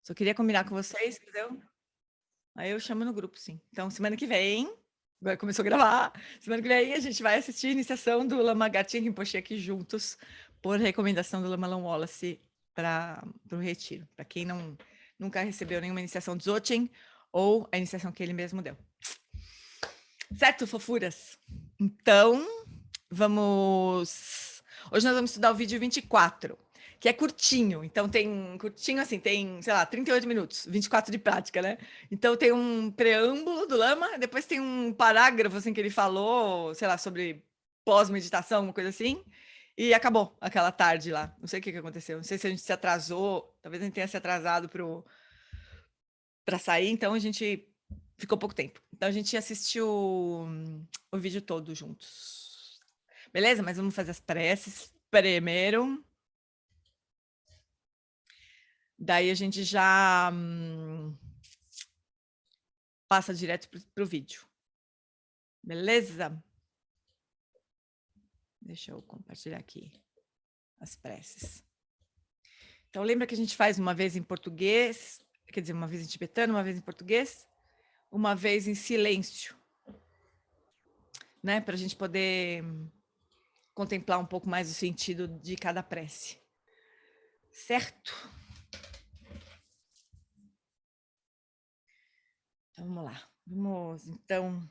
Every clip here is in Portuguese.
Só queria combinar com vocês, entendeu? Aí eu chamo no grupo, sim. Então, semana que vem, agora começou a gravar. Semana que vem a gente vai assistir a iniciação do Lama Gatinho Rinpoche aqui juntos, por recomendação do Lama Long Wallace para o retiro. Para quem nunca recebeu nenhuma iniciação Dzogchen ou a iniciação que ele mesmo deu. Certo, fofuras? Então, vamos. Hoje nós vamos estudar o vídeo 24, que é curtinho. Então, tem curtinho assim, tem, sei lá, 38 minutos, 24 de prática, né? Então, tem um preâmbulo do Lama, depois tem um parágrafo assim que ele falou, sei lá, sobre pós-meditação, uma coisa assim. E acabou aquela tarde lá. Não sei o que aconteceu. Não sei se a gente se atrasou. Talvez a gente tenha se atrasado para sair. Então, a gente ficou pouco tempo. Então, a gente assistiu o vídeo todo juntos. Beleza? Mas vamos fazer as preces primeiro. Daí a gente já passa direto para o vídeo. Beleza? Deixa eu compartilhar aqui as preces. Então, lembra que a gente faz uma vez em português, quer dizer, uma vez em tibetano, uma vez em português, uma vez em silêncio, né? Para a gente poder contemplar um pouco mais o sentido de cada prece. Certo? Então, vamos lá. Vamos, então,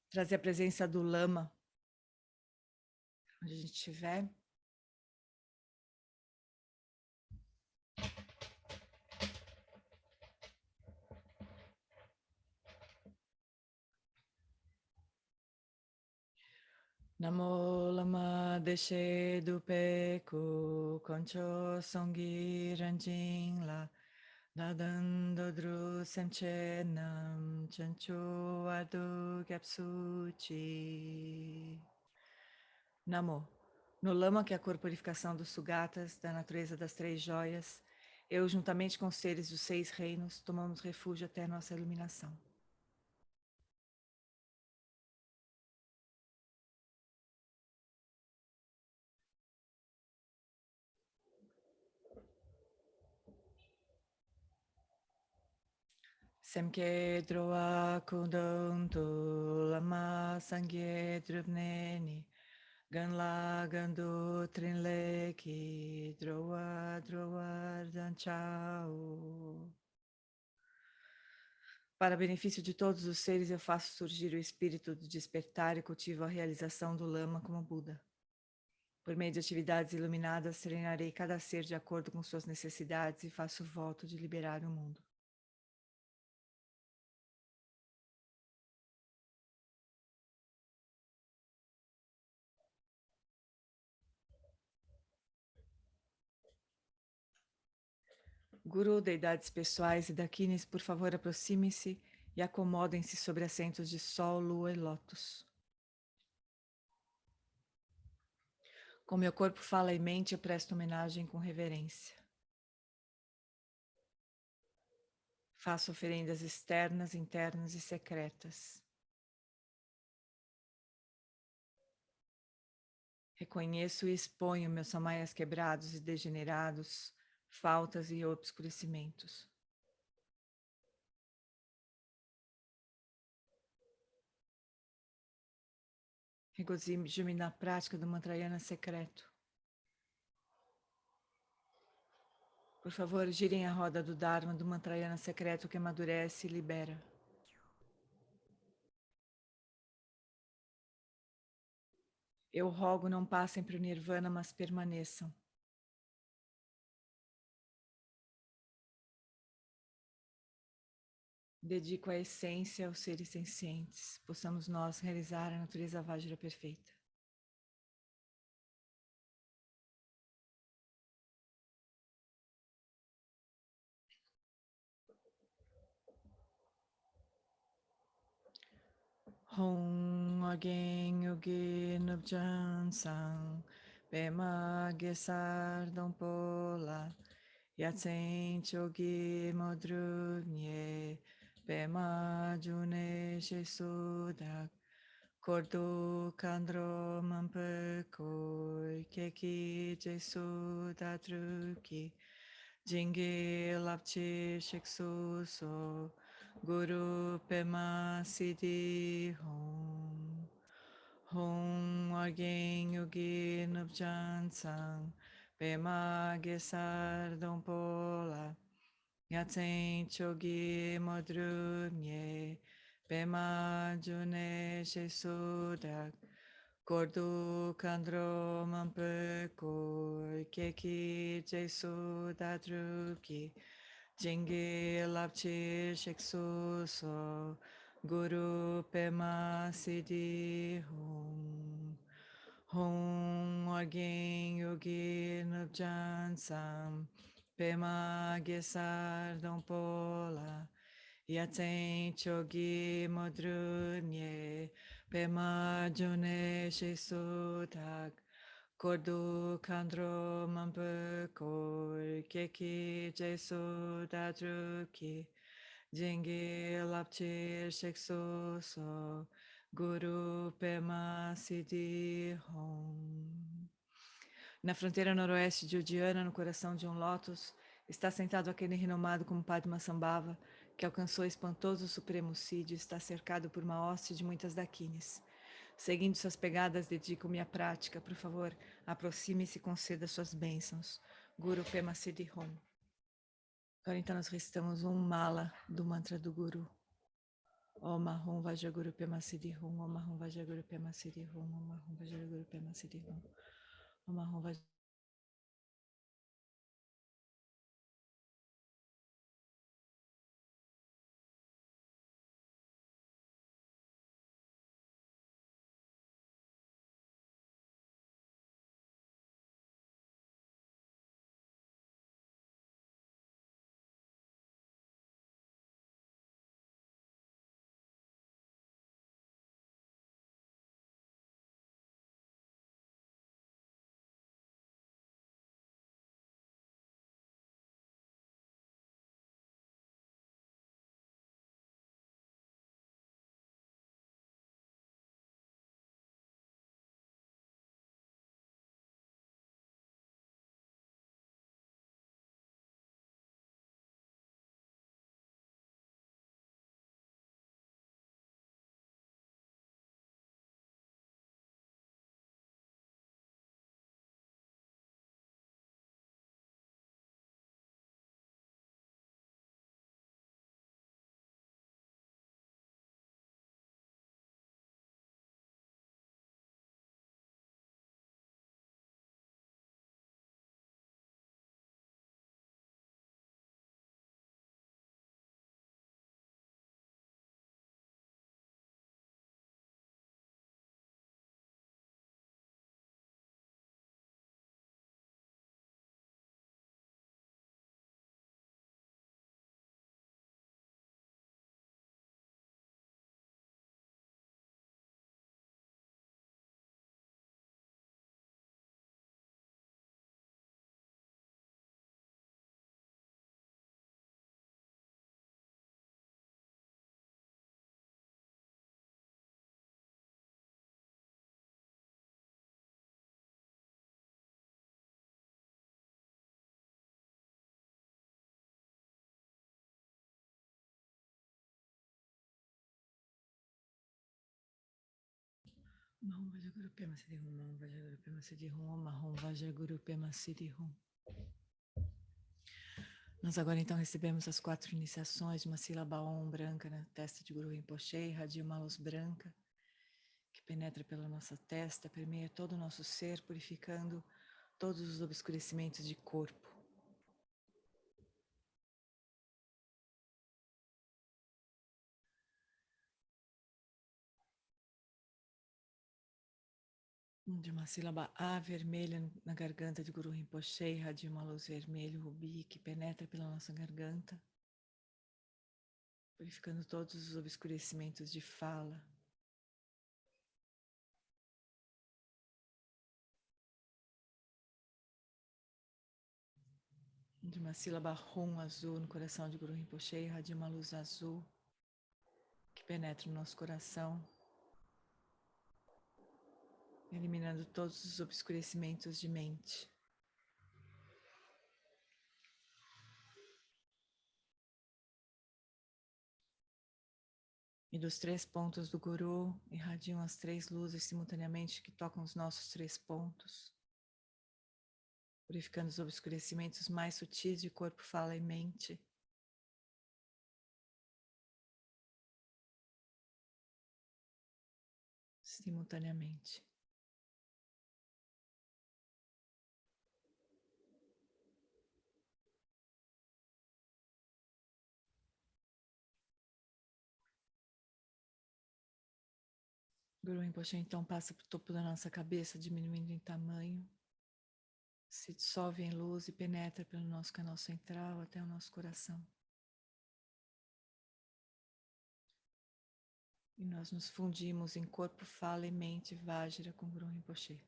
trazer a presença do Lama, onde a gente estiver. Namo Lama Deshe Dupeku Concho Songi Ranjing La Nadando Dru Semche Nam Chanchu Adu Gyapsuchi. Namo. No Lama, que é a corporificação dos Sugatas, da natureza das três joias, eu, juntamente com os seres dos 6 reinos, tomamos refúgio até nossa iluminação. Semke droa kundontu lama sangye drupneni ganla gandu trinleki droa danchao. Para benefício de todos os seres, eu faço surgir o espírito do despertar e cultivo a realização do Lama como Buda. Por meio de atividades iluminadas, treinarei cada ser de acordo com suas necessidades e faço voto de liberar o mundo. Guru, deidades pessoais e daquines, por favor, aproxime-se e acomodem-se sobre assentos de sol, lua e lótus. Com meu corpo, fala e mente, eu presto homenagem com reverência. Faço oferendas externas, internas e secretas. Reconheço e exponho meus samaias quebrados e degenerados, faltas e obscurecimentos. Regozijo-me na prática do mantrayana secreto. Por favor, girem a roda do Dharma do mantrayana secreto que amadurece e libera. Eu rogo, não passem para o Nirvana, mas permaneçam. Dedico a essência aos seres sencientes. Possamos nós realizar a natureza Vajra perfeita. Hong Again Yogi Nubjan Sang Pema Gesar Dompola Yatsen Chogi Modrunye Pema June Shesudak Cordo Kandro Mampekoi Keki Jesu Datruki Jingi Lapchi Shiksu So Guru Pema Siddhi Hom Hom Argen Yogi Nubjan Sang Pema Gesar Dompola Yatsen Chogi Modrumye Pema June Shesudak Gordu Kandro Mampeko Keki Jesu Dadruki Jingi Lapchi Shiksu So Guru Pema Siddhi Hum Hum Orgin Yogi Nubjan Sam Pema Gesar Dompola Yatsen Chogi Modrunye Pema June Shesutak Kordu Kandro Mampeko Keki Jesu Dadruki Jingi Lapchi Shiksu So Guru Pema Siddhi Hom. Na fronteira noroeste de Udiana, no coração de um lótus, está sentado aquele renomado como Padmasambhava, que alcançou espantoso supremo Cid e está cercado por uma hoste de muitas daquines. Seguindo suas pegadas, dedico-me à prática. Por favor, aproxime-se e conceda suas bênçãos. Guru Pema Siddhi Hom. Agora então nós recitamos um mala do mantra do Guru. Om Ahum Vajraguru Pema Siddhi Hum, Om Ahum Vajraguru Pema Siddhi Hum, Om Ahum Vajraguru Pema Siddhi Hum, Om Ahum Vajraguru. Mahum Vajraguru Pema Siddhi Hum, Mahum Vajraguru Pema Siddhi Hum, Mahum Vajraguru Pema Siddhi Hum. Nós agora então recebemos as 4 iniciações de uma sílaba Om branca na testa de Guru Rinpoche, irradia uma luz branca que penetra pela nossa testa, permeia todo o nosso ser, purificando todos os obscurecimentos de corpo. De uma sílaba A vermelha na garganta de Guru Rinpoche, irradia uma luz vermelha, rubi, que penetra pela nossa garganta, purificando todos os obscurecimentos de fala. De uma sílaba Rum azul no coração de Guru Rinpoche, irradia uma luz azul que penetra no nosso coração, eliminando todos os obscurecimentos de mente. E dos 3 pontos do Guru, irradiam as 3 luzes simultaneamente que tocam os nossos 3 pontos, purificando os obscurecimentos mais sutis de corpo, fala e mente. Simultaneamente. Guru Rinpoche então passa para o topo da nossa cabeça, diminuindo em tamanho, se dissolve em luz e penetra pelo nosso canal central até o nosso coração. E nós nos fundimos em corpo, fala e mente Vajra com Guru Rinpoche.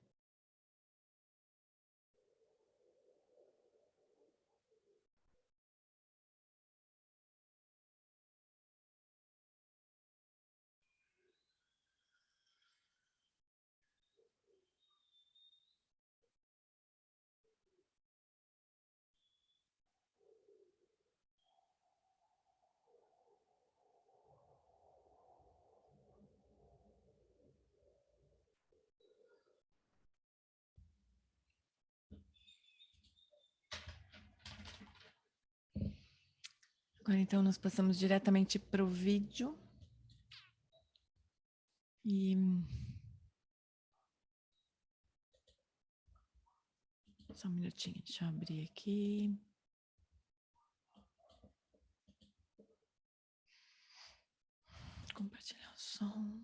Agora então nós passamos diretamente para o vídeo. E só um minutinho, deixa eu abrir aqui. Compartilhar o som.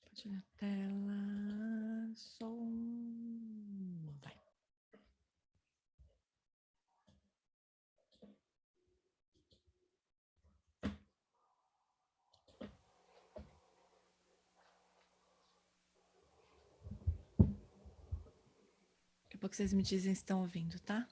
Compartilhar a tela. Som. Vai. Daqui a pouco vocês me dizem se estão ouvindo, tá?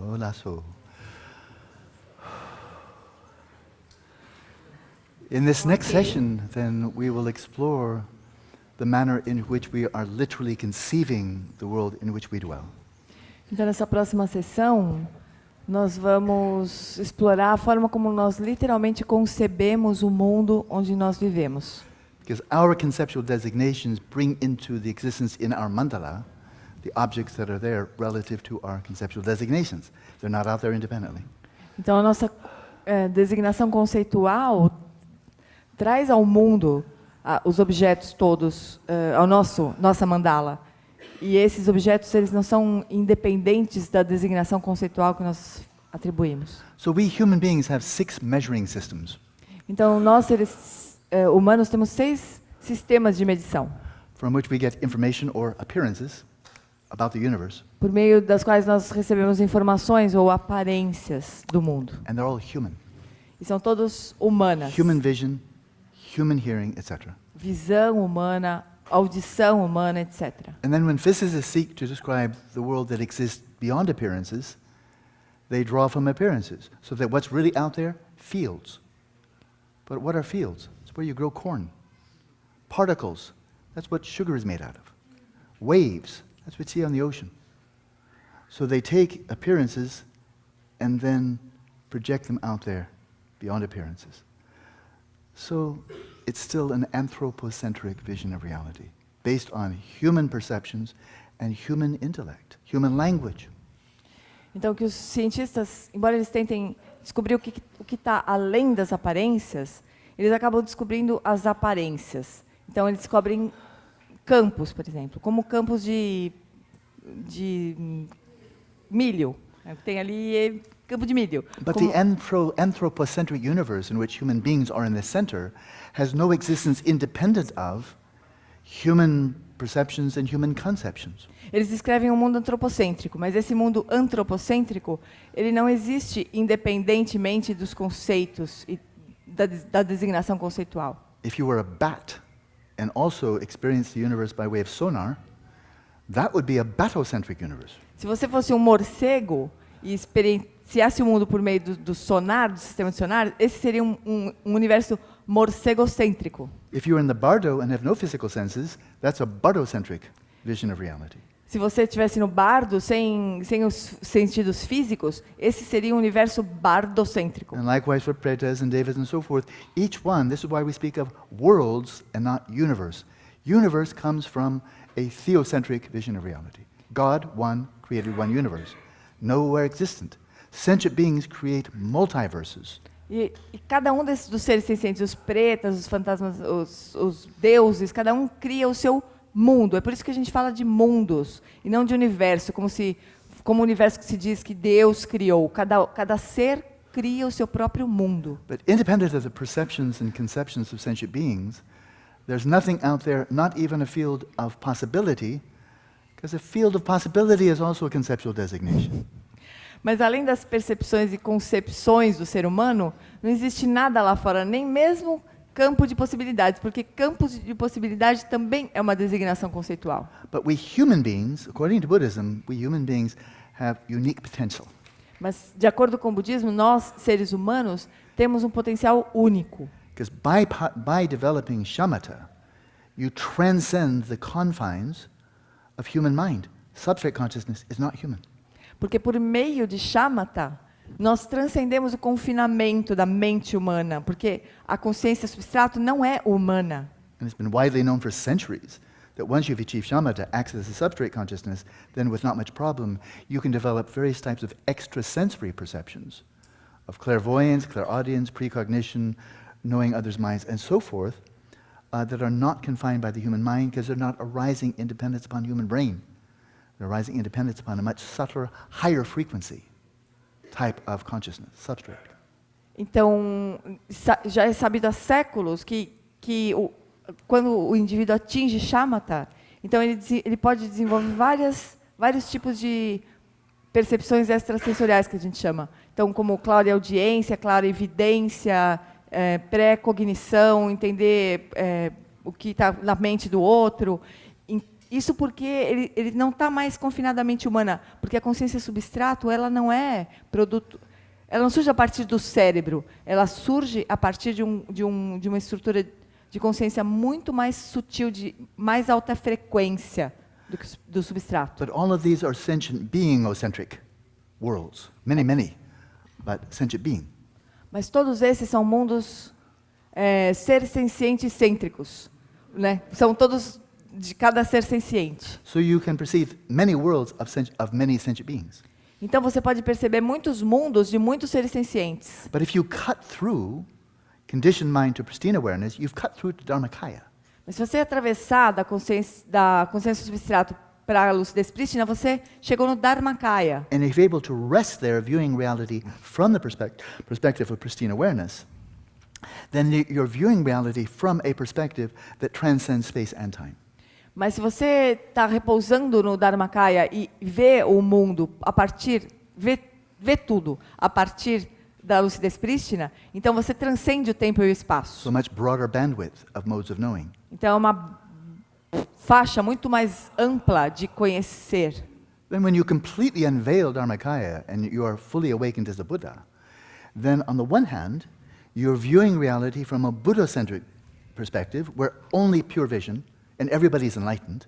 Olá, sou. In this next session, then, we will explore the manner in which we are literally conceiving the world in which we dwell. Então, nessa próxima sessão, nós vamos explorar a forma como nós literalmente concebemos o mundo onde nós vivemos. Because our conceptual designations bring into the existence in our mandala the objects that are there relative to our conceptual designations. They're not out there independently. Então, a nossa designação conceitual traz ao mundo os objetos todos, ao nossa mandala. E esses objetos, eles não são independentes da designação conceitual que nós atribuímos. So we human beings have 6 measuring systems. Então, nós, seres humanos, temos 6 sistemas de medição, From which we get information or appearances about the universe. por meio das quais nós recebemos informações ou aparências do mundo. And they're all human. E são todas humanas. Human vision, human hearing, etc. Visão humana, audição humana, etc. And then when physicists seek to describe the world that exists beyond appearances, they draw from appearances. So that what's really out there? Fields. But what are fields? It's where you grow corn. Particles, that's what sugar is made out of. Waves, that's what you see on the ocean. So they take appearances and then project them out there beyond appearances. So it's still an anthropocentric vision of reality, based on human perceptions and human intellect, human language. Então, que os cientistas, embora eles tentem descobrir o que está além das aparências, eles acabam descobrindo as aparências. Então, eles descobrem campos, por exemplo, como campos de milho. Tem ali campo de milho. But the anthropocentric universe in which human beings are in the center has no existence independent of human perceptions and human conceptions. Eles descrevem um mundo antropocêntrico, mas esse mundo antropocêntrico, ele não existe independentemente dos conceitos e da designação conceitual. If you were a bat and also experienced the universe by way of sonar, that would be a batocentric universe. Se você fosse um morcego e experienciasse o mundo por meio do sonar, do sistema de sonar, esse seria um universo morcegocêntrico. If you're in the bardo and have no physical senses, that's a bardocentric vision of reality. Se você estivesse no bardo, sem os sentidos físicos, esse seria um universo bardocêntrico. And likewise for Pretas and David and so forth, each one, this is why we speak of worlds and not universe. Universe comes from a theocentric vision of reality. God, one, created one universe, nowhere existent. Sentient beings create multiverses. E cada um dos seres sencientes, os pretas, os fantasmas, os deuses, cada um cria o seu mundo. É por isso que a gente fala de mundos e não de universo, como o universo que se diz que Deus criou. Cada ser cria o seu próprio mundo. But independent of the perceptions and conceptions of sentient beings, there's nothing out there, not even a field of possibility, because a field of possibility is also a conceptual designation. Mas além das percepções e concepções do ser humano, não existe nada lá fora, nem mesmo campo de possibilidades, porque campo de possibilidade também é uma designação conceitual. But we human beings, according to Buddhism, we human beings have unique potential. Mas, de acordo com o budismo, nós, seres humanos, temos um potencial único. Because by developing shamatha, you transcend the confines of human mind. Substrate consciousness is not human. Porque por meio de shamatha, nós transcendemos o confinamento da mente humana, porque a consciência substrato não é humana. And it's been widely known for centuries that once you've achieved shamatha, access to substrate consciousness, then with not much problem, you can develop various types of extrasensory perceptions of clairvoyance, clairaudience, precognition, knowing others' minds, and so forth, that are not confined by the human mind because they're not arising independence upon human brain. They're arising independence upon a much subtler, higher frequency type of consciousness, substrate. Então, já é sabido há séculos que quando o indivíduo atinge shamatha, então ele pode desenvolver vários tipos de percepções extrasensoriais que a gente chama. Então, como clareaudiência, clarevidência, pré-cognição, entender o que está na mente do outro. Isso porque ele não está mais confinado à mente humana, porque a consciência substrato ela não é produto, ela não surge a partir do cérebro, ela surge a partir de uma estrutura de consciência muito mais sutil, de mais alta frequência do substrato. But all of these are sentient being-ocentric worlds, many, but sentient being. Mas todos esses são mundos ser sencientes cêntricos, né? São todos de cada ser senciente. So you can perceive many worlds of many sentient beings. Então você pode perceber muitos mundos de muitos seres sencientes. But if you cut through conditioned mind to pristine awareness, you've cut through to Dharmakaya. Mas se você atravessar da consciência substrato para a lucidez prístina, você chegou no Dharmakaya. And if you're able to rest there, viewing reality from the perspective of pristine awareness, then you're viewing reality from a perspective that transcends space and time. Mas se você está repousando no Dharmakaya e vê o mundo vê tudo a partir da lucidez prístina, então você transcende o tempo e o espaço. So much broader bandwidth of modes of knowing. Então é uma faixa muito mais ampla de conhecer. Then when you completely unveil Dharmakaya and you are fully awakened as a Buddha, then on the one hand, you're viewing reality from a Buddha-centric perspective where only pure vision and everybody's enlightened,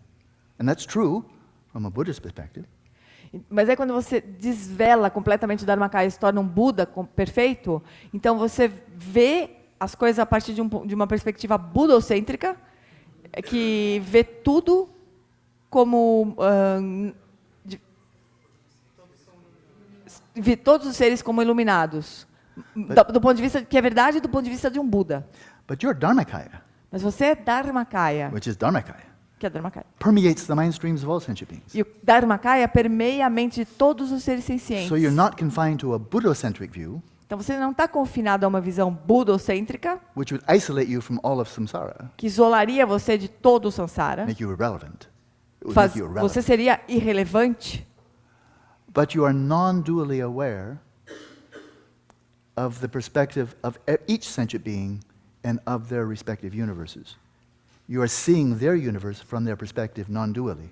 and that's true from a Buddhist perspective. Mas aí quando você desvela completamente o Dharmakaya e se torna um Buda perfeito, então você vê as coisas a partir de uma perspectiva budocêntrica, que vê tudo como vê todos os seres como iluminados, do ponto de vista que é verdade, do ponto de vista de um Buda. But your Dharmakaya, Mas você é Dharmakaya, which is Dharmakaya, que é Dharmakaya. permeates the mind streams of all sentient beings. E o Dharmakaya permeia a mente de todos os seres sencientes. So you're not confined to a Buddha-centric view. Então você não está confinado a uma visão budocêntrica, which would isolate you from all of samsara, que isolaria você de todo o samsara. make you irrelevant. It would make you Você irrelevant. seria irrelevante. But you are non-dually aware of the perspective of each sentient being and of their respective universes. You are seeing their universe from their perspective non-dually.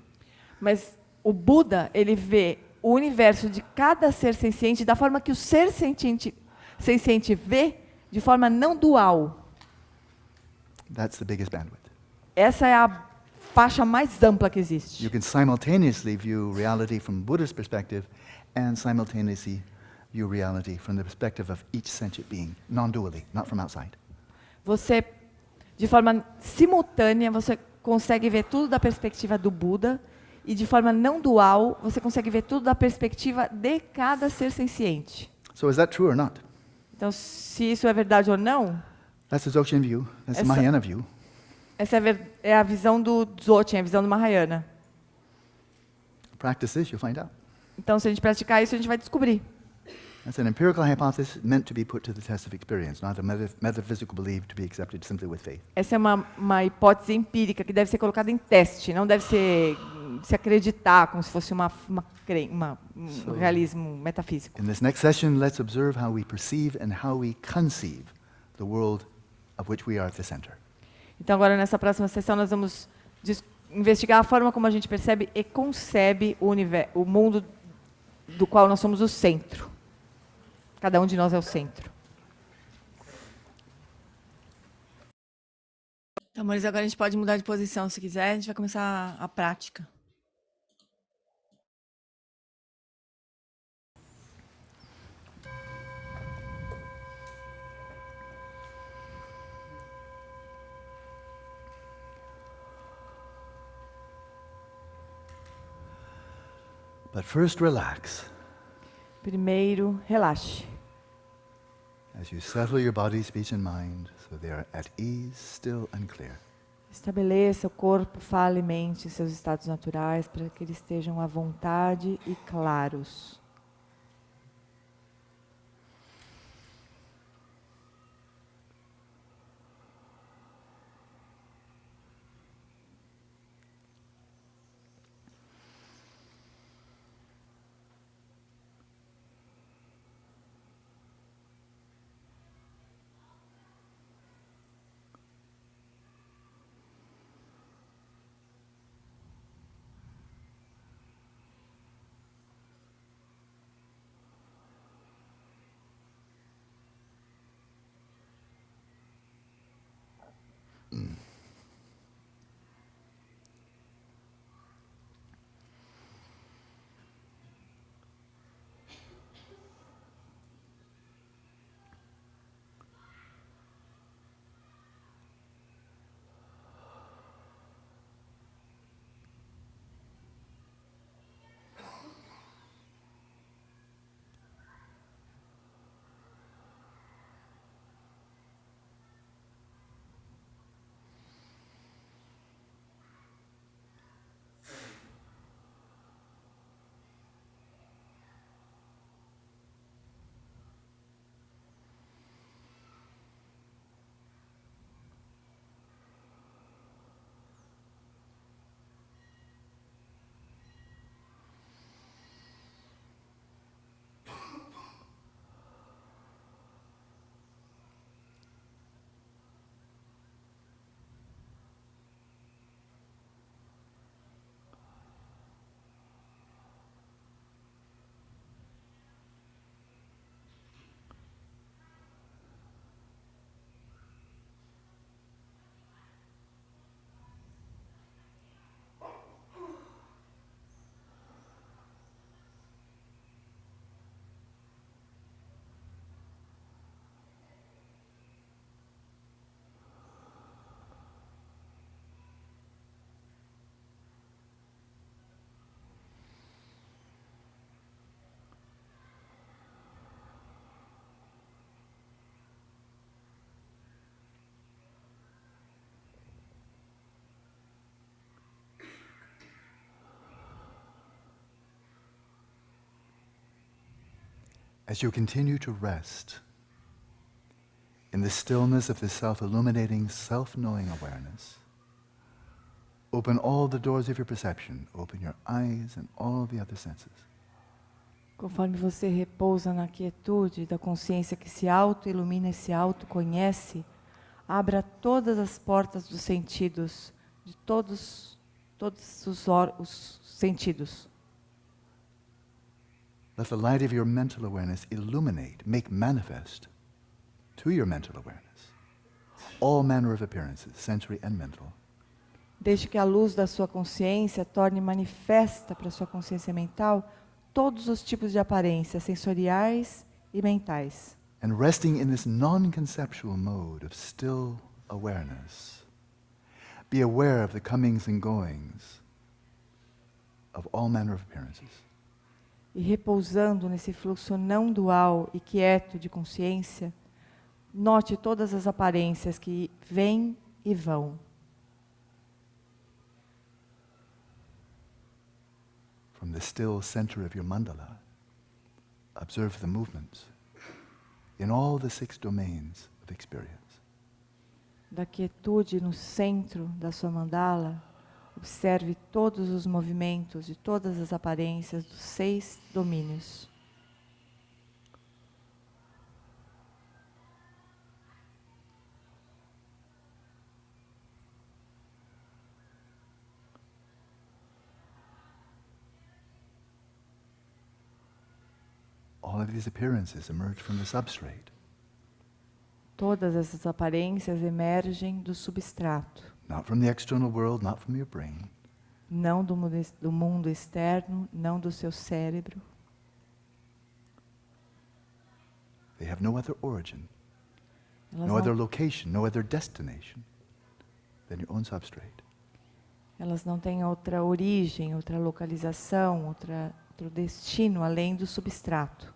Mas o Buda, ele vê o universo de cada ser senciente da forma que o ser senciente vê, de forma não dual. That's the biggest bandwidth. Essa é a faixa mais ampla que existe. You can simultaneously view reality from Buddha's perspective and simultaneously view reality from the perspective of each sentient being, non-dually, not from outside. Você, de forma simultânea, você consegue ver tudo da perspectiva do Buda, e de forma não dual, você consegue ver tudo da perspectiva de cada ser senciente. So is that true or not? Então, se isso é verdade ou não, That's the Dzogchen view. That's the Essa- Mahayana view. essa é a visão do Dzogchen, a visão do Mahayana. Practice this, you'll find out. Então, se a gente praticar isso, a gente vai descobrir. That's an empirical hypothesis meant to be put to the test of experience, not a metaphysical belief to be accepted simply with faith. Essa é uma hipótese empírica que deve ser colocada em teste, não deve ser se acreditar como se fosse um realismo metafísico. In this next session, let's observe how we perceive and how we conceive the world of which we are at the center. Então, agora, nessa próxima sessão, nós vamos investigar a forma como a gente percebe e concebe o mundo do qual nós somos o centro. Cada um de nós é o centro. Então, amores, agora a gente pode mudar de posição se quiser. A gente vai começar a prática. But first, relax Primeiro, relaxe. as you settle your body, speech, and mind so they are at ease, still, and clear. Estabeleça o corpo, fala e mente seus estados naturais para que eles estejam à vontade e claros. As you continue to rest in the stillness of this self-illuminating, self-knowing awareness, open all the doors of your perception. Open your eyes and all the other senses. Conforme você repousa na quietude da consciência que se auto-ilumina e se autoconhece, abra todas as portas dos sentidos, de todos os sentidos. Let the light of your mental awareness illuminate, make manifest to your mental awareness all manner of appearances, sensory and mental. Deixe que a luz da sua consciência torne manifesta para a sua consciência mental todos os tipos de aparências sensoriais e mentais. And resting in this non-conceptual mode of still awareness, be aware of the comings and goings of all manner of appearances. E repousando nesse fluxo não dual e quieto de consciência, note todas as aparências que vêm e vão. From the still center of your mandala, observe the movements in all the 6 domains of experience. Da quietude no centro da sua mandala, observe todos os movimentos e todas as aparências dos 6 domínios. All of these appearances emerge from the substrate, Todas essas aparências emergem do substrato, not from the external world, not from your brain. não do mundo externo, não do seu cérebro. They have no other origin, Elas no other não, location, no other destination than your own substrate. elas não têm outra origem, outra localização, outro destino além do substrato.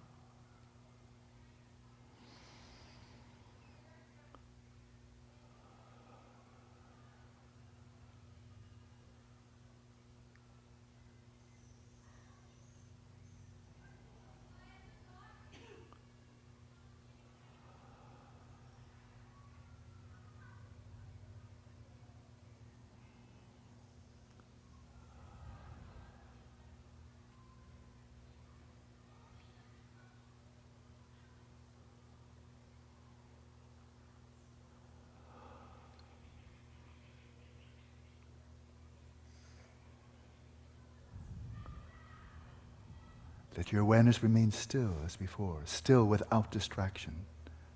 Let your awareness remain still as before, still without distraction,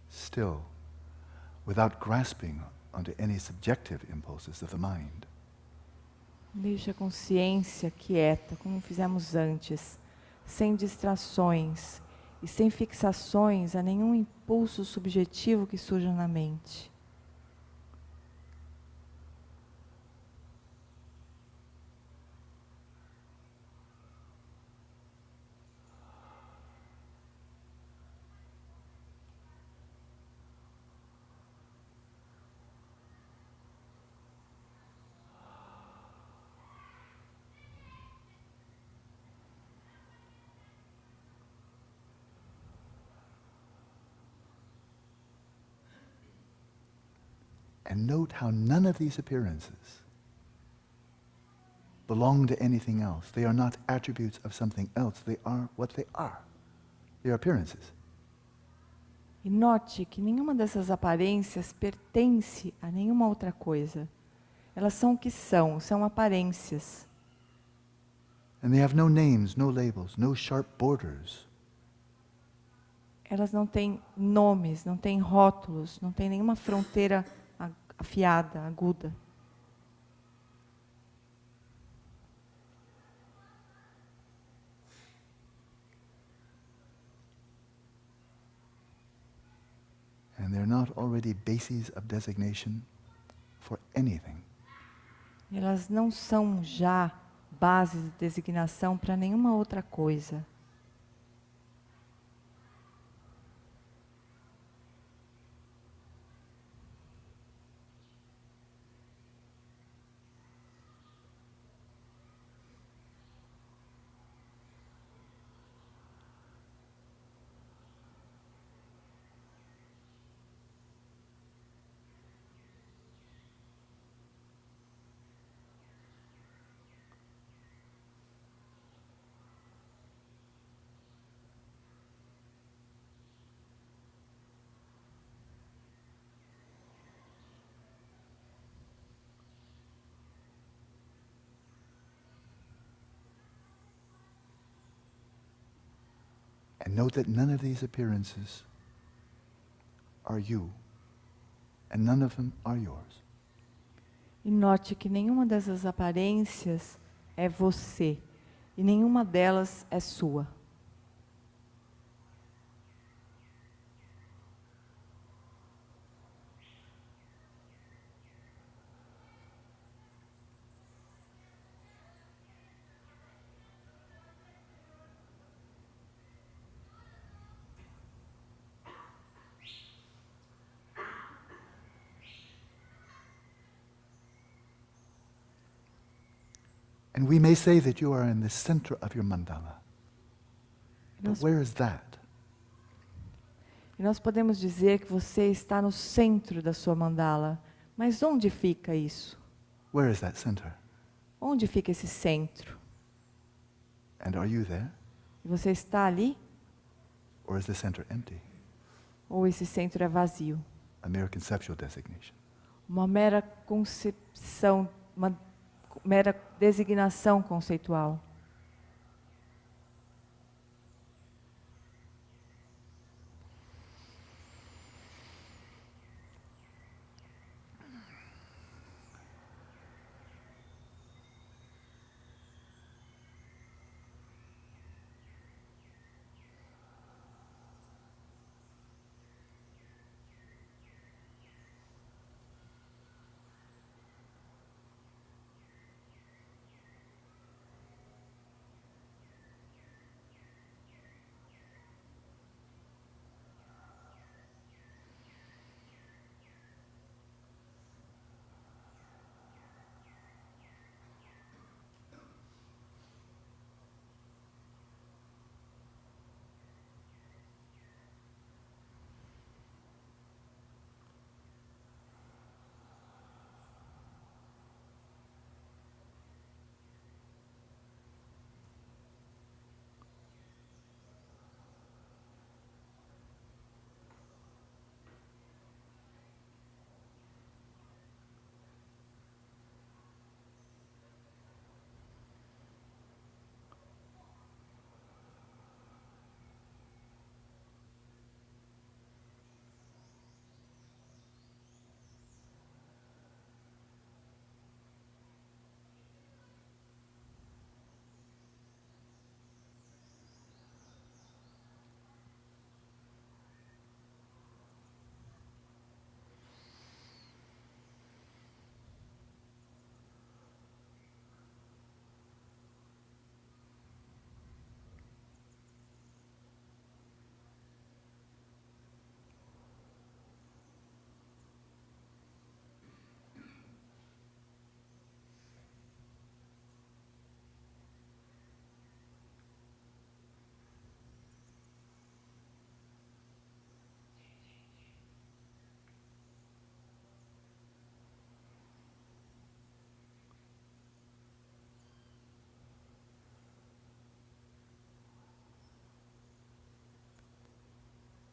still without grasping onto any subjective impulses of the mind. Deixe a consciência quieta, como fizemos antes, sem distrações e sem fixações a nenhum impulso subjetivo que surja na mente. And note how none of these appearances belong to anything else. They are not attributes of something else. They are what they are. They are appearances. E note que nenhuma dessas aparências pertence a nenhuma outra coisa. Elas são o que são aparências. And they have no names, no labels, no sharp borders. Elas não têm nomes, não têm rótulos, não têm nenhuma fronteira afiada, aguda. And they're not already bases of designation for anything. Elas não são já bases de designação para nenhuma outra coisa. And note that none of these appearances are you, and none of them are yours. E note que nenhuma dessas aparências é você, e nenhuma delas é sua. And we may say that you are in the center of your mandala. But Nós, where is that? e nós podemos dizer que você está no centro da sua mandala. Mas onde fica isso? Where is that center? Onde fica esse centro? And are you there? E você está ali? Or is the center empty? Ou esse centro é vazio? A mere conceptual designation. Uma mera concepção, uma mera designação conceitual.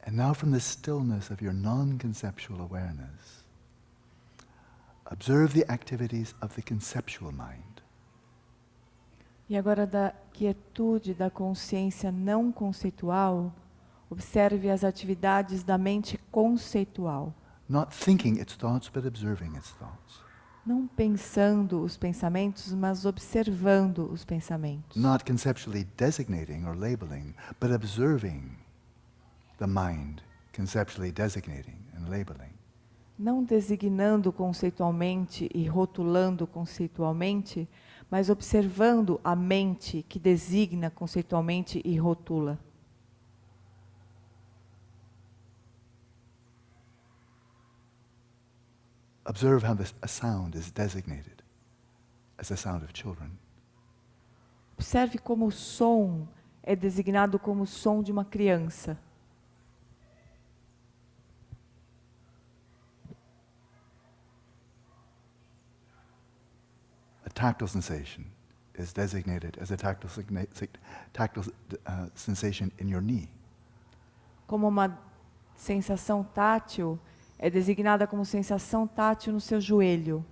And now from the stillness of your non-conceptual awareness, observe the activities of the conceptual mind. E agora, da quietude da consciência não conceitual, observe as atividades da mente conceitual. Not thinking its thoughts, but observing its thoughts. Não pensando os pensamentos, mas observando os pensamentos. Not conceptually designating or labeling, but observing the mind conceptually designating and labeling. Não designando conceitualmente e rotulando conceitualmente, mas observando a mente que designa conceitualmente e rotula. Observe how a sound is designated as the sound of children. Observe como o som é designado como o som de uma criança. A tactile sensation is designated as a tactile sensation in your knee. Como uma sensação tátil é designada como sensação tátil no seu joelho.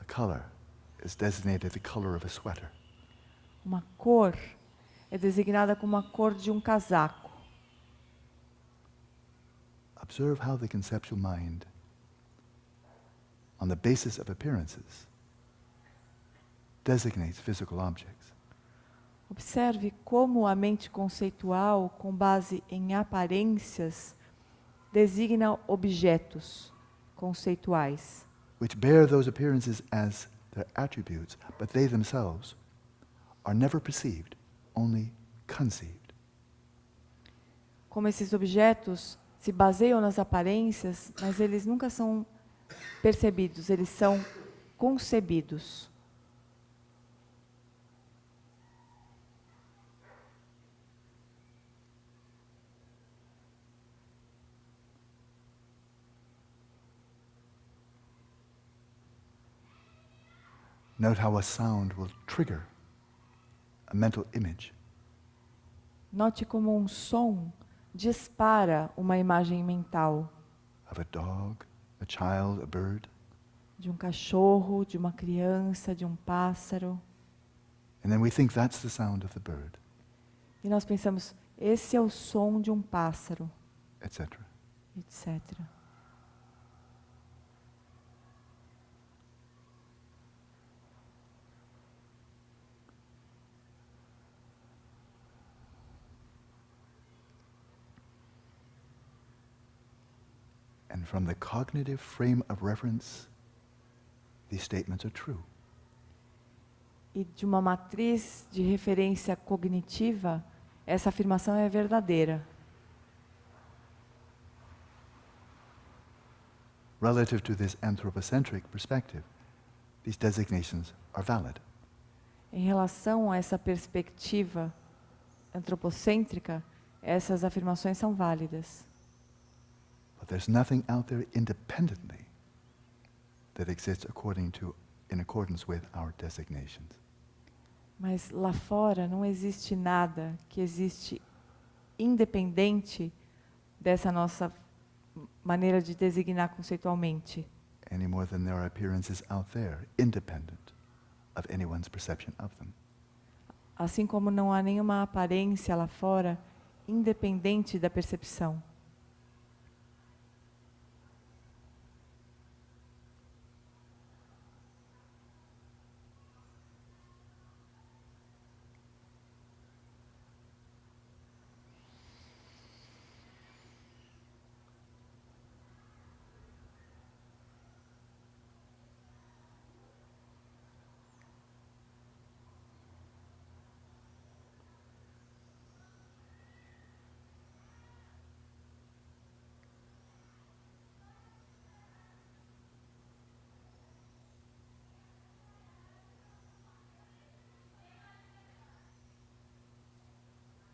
A color is designated the color of a sweater. Uma cor é designada como a cor de um casaco. Observe how the conceptual mind, on the basis of appearances, designates physical objects. Observe como a mente conceitual, com base em aparências, designa objetos conceituais, Which bear those appearances as their attributes, but they themselves are never perceived, only conceived. como esses objetos se baseiam nas aparências, mas eles nunca são percebidos, eles são concebidos. Note how a sound will trigger a mental image. Note como um som dispara uma imagem mental Of a dog, a child, a bird. de um cachorro, de uma criança, de um pássaro. And then we think that's the sound of the bird, E nós pensamos, esse é o som de um pássaro, etc. etc. And from the cognitive frame of reference, these statements are true. E de uma matriz de referência cognitiva, essa afirmação é verdadeira. Relative to this anthropocentric perspective, these designations are valid. Em relação a essa perspectiva antropocêntrica, essas afirmações são válidas. But there's nothing out there independently that exists in accordance with our designations. Mas lá fora não existe nada que existe independente dessa nossa maneira de designar conceitualmente. Any more than there are appearances out there independent of anyone's perception of them. Assim como não há nenhuma aparência lá fora independente da percepção.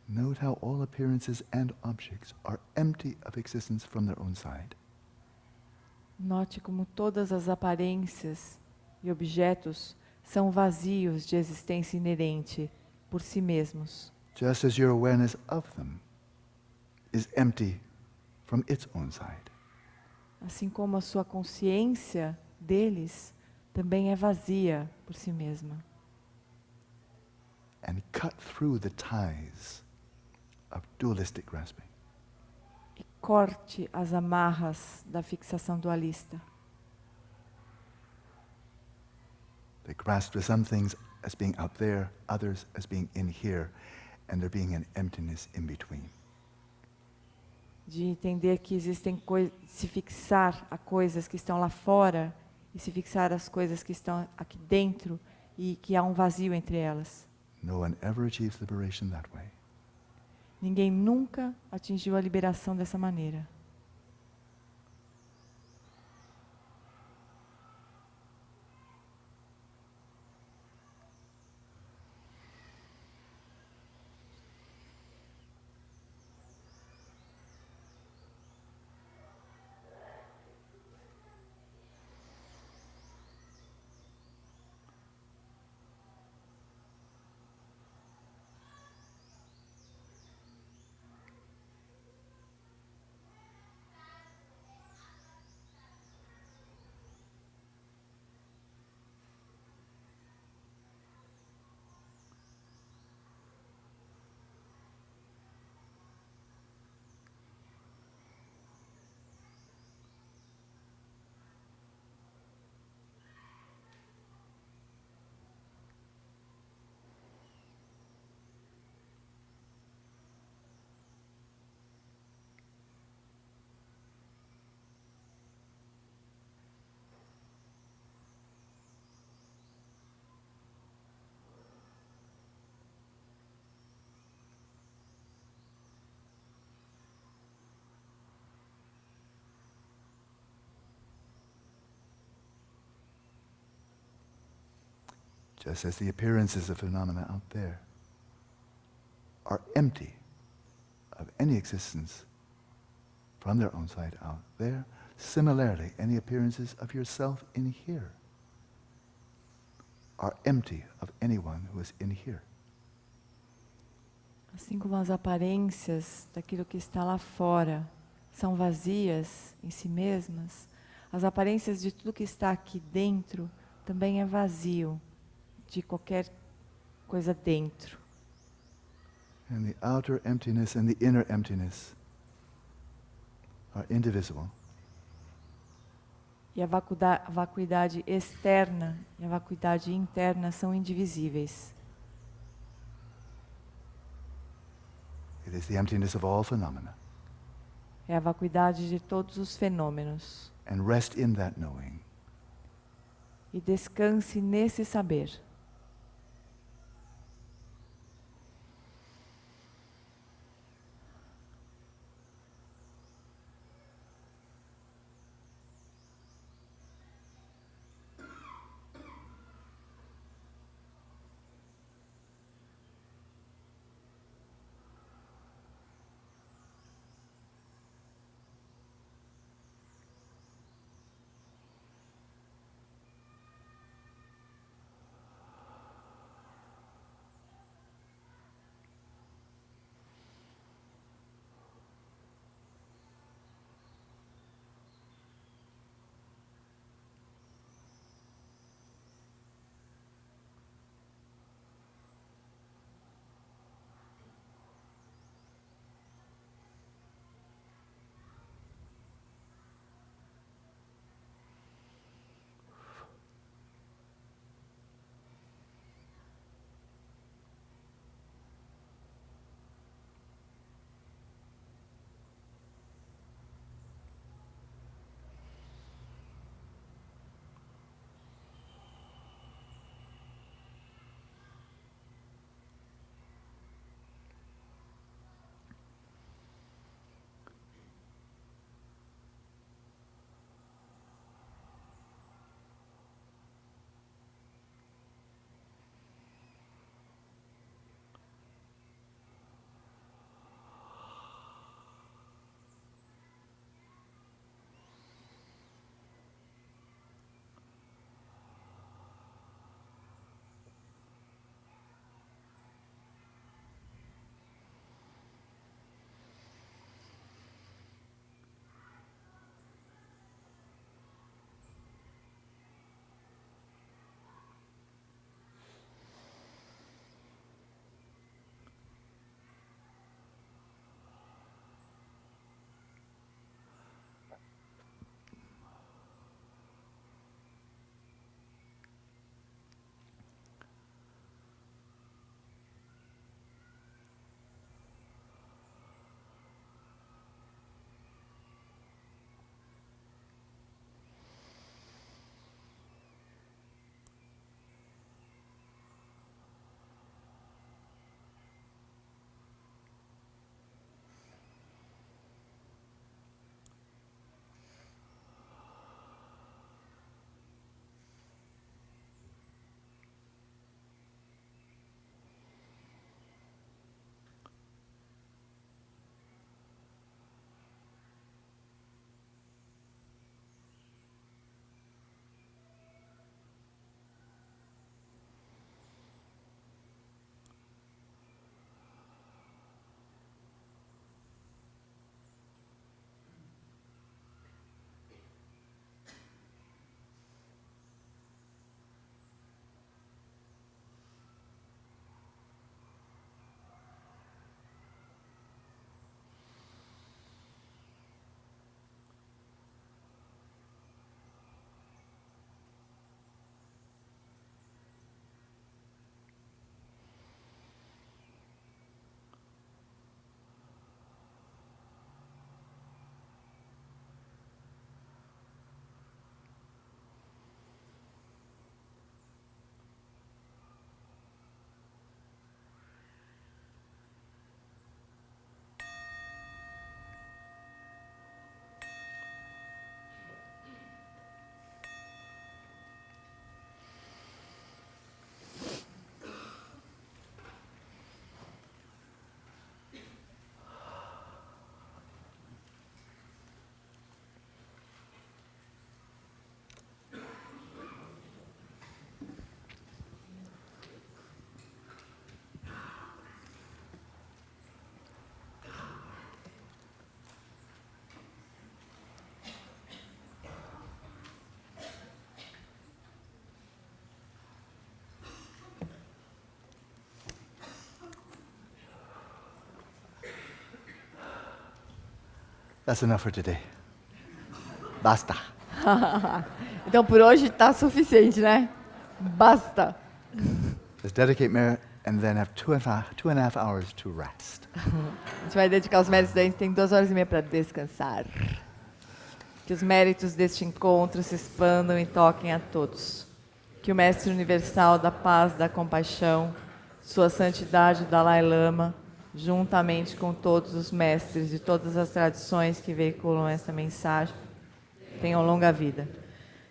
Note how all appearances and objects are empty of existence from their own side. Note como todas as aparências e objetos são vazios de existência inerente por si mesmos. Just as your awareness of them is empty from its own side. Assim como a sua consciência deles também é vazia por si mesma. And cut through the ties of dualistic grasping. E corte as amarras da fixação dualista. They grasp to some things as being out there, others as being in here, and there being an emptiness in between. De entender que existem se fixar a coisas que estão lá fora e se fixar as coisas que estão aqui dentro e que há um vazio entre elas. No one ever achieves liberation that way. Ninguém nunca atingiu a liberação dessa maneira. just as the appearances of phenomena out there are empty of any existence from their own side out there, similarly, any appearances of yourself in here are empty of anyone who is in here. Assim como as aparências daquilo que está lá fora são vazias em si mesmas, as aparências de tudo que está aqui dentro também é vazio de qualquer coisa dentro. And the outer emptiness and the inner emptiness are indivisible. E a vacuidade externa e a vacuidade interna são indivisíveis. It is the emptiness of all phenomena. É a vacuidade de todos os fenômenos. And rest in that knowing. E descanse nesse saber. That's enough for today. Basta. Então por hoje está suficiente, né? Basta. Let's dedicate merit and then have 2.5 hours to rest. A gente vai dedicar os méritos, daí a gente tem 2 horas e meia para descansar. Que os méritos deste encontro se expandam e toquem a todos. Que o Mestre Universal da Paz, da Compaixão, Sua Santidade o Dalai Lama, juntamente com todos os mestres de todas as tradições que veiculam esta mensagem, tenham longa vida.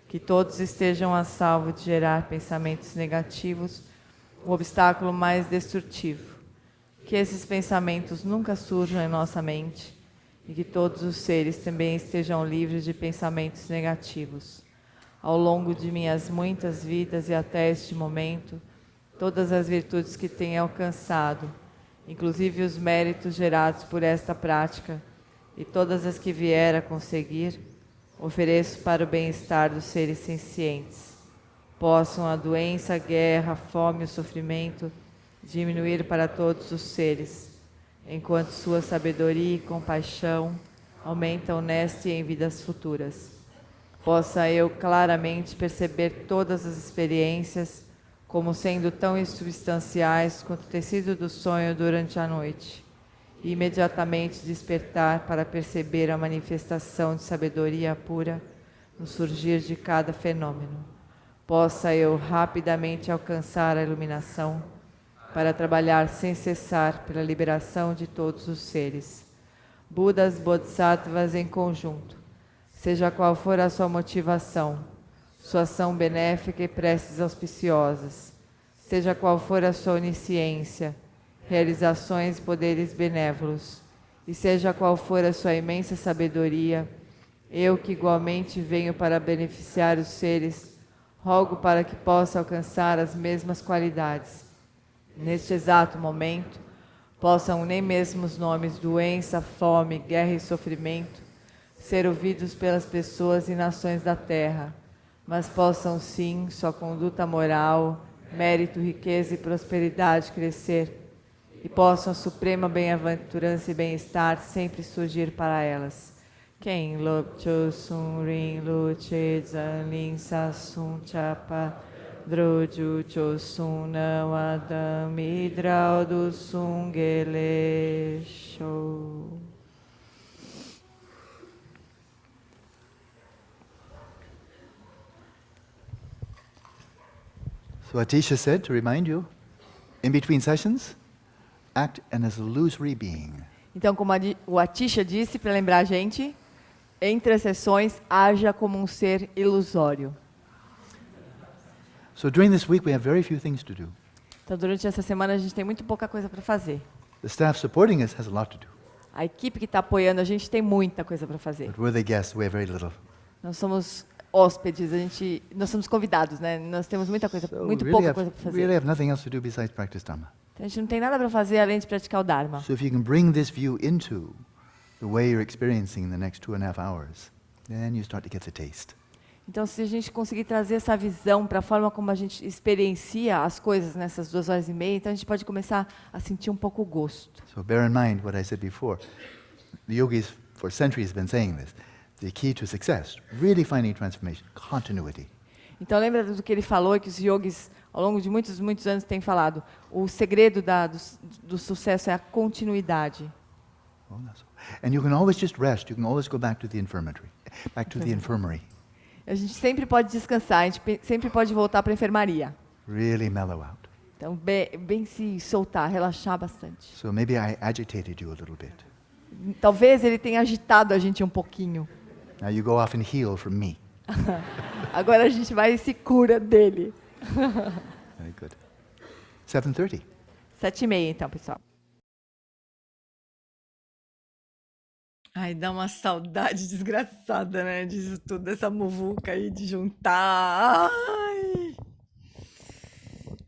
Que todos estejam a salvo de gerar pensamentos negativos, o obstáculo mais destrutivo. Que esses pensamentos nunca surjam em nossa mente e que todos os seres também estejam livres de pensamentos negativos. Ao longo de minhas muitas vidas e até este momento, todas as virtudes que tenho alcançado, inclusive os méritos gerados por esta prática e todas as que vier a conseguir, ofereço para o bem-estar dos seres sencientes. Possam a doença, a guerra, a fome e o sofrimento diminuir para todos os seres, enquanto sua sabedoria e compaixão aumentam nesta e em vidas futuras. Possa eu claramente perceber todas as experiências como sendo tão insubstanciais quanto o tecido do sonho durante a noite, e imediatamente despertar para perceber a manifestação de sabedoria pura no surgir de cada fenômeno. Possa eu rapidamente alcançar a iluminação para trabalhar sem cessar pela liberação de todos os seres. Budas, Bodhisattvas em conjunto, seja qual for a sua motivação, sua ação benéfica e preces auspiciosas, seja qual for a sua onisciência, realizações e poderes benévolos, e seja qual for a sua imensa sabedoria, eu que igualmente venho para beneficiar os seres, rogo para que possa alcançar as mesmas qualidades. Neste exato momento, possam nem mesmo os nomes doença, fome, guerra e sofrimento ser ouvidos pelas pessoas e nações da terra, mas possam sim sua conduta moral, mérito, riqueza e prosperidade crescer, e possam a suprema bem-aventurança e bem-estar sempre surgir para elas. Quem lobcho sun rin lu che zan lin sa sun chapa droju cho sun na wadam midrau du sun gele show. So Atisha said, to remind you, in between sessions, act as an illusory being. Então, como o Atisha disse, para lembrar a gente, entre as sessões, haja como um ser ilusório. So during this week, we have very few things to do. Então, durante essa semana, a gente tem muito pouca coisa para fazer. The staff supporting us has a lot to do. A equipe que está apoiando a gente tem muita coisa para fazer. But we're the guests, we have very little. Nós somos hóspedes, nós somos convidados, né? Nós temos muita coisa, muito pouca coisa para fazer. Really have nothing else to do besides practice Dhamma. Então, a gente não tem nada para fazer além de praticar o Dharma. So if you can bring this view into the way you're experiencing the next 2.5 hours, then you start to get the taste. Então, se a gente conseguir trazer essa visão para a forma como a gente experiencia as coisas nessas 2 horas e meia, então a gente pode começar a sentir um pouco o gosto. So bear in mind what I said before. The yogis for centuries have been saying this. The key to success, really finding transformation, continuity. Então, lembra do que ele falou, que os yogis, ao longo de muitos anos, têm falado. O segredo do sucesso é a continuidade. Oh, that's all. And you can always just rest. You can always go back to the infirmary. A gente sempre pode descansar, a gente sempre pode voltar para a enfermaria. Really mellow out. Então, bem se soltar, relaxar bastante. So maybe I agitated you a little bit. Talvez ele tenha agitado a gente um pouquinho. Now you go off and heal from me. Agora a gente vai e se cura dele. Very good. 7:30. 7h30, então, pessoal. Ai, dá uma saudade desgraçada, né? Disso tudo, dessa muvuca aí de juntar. Ai.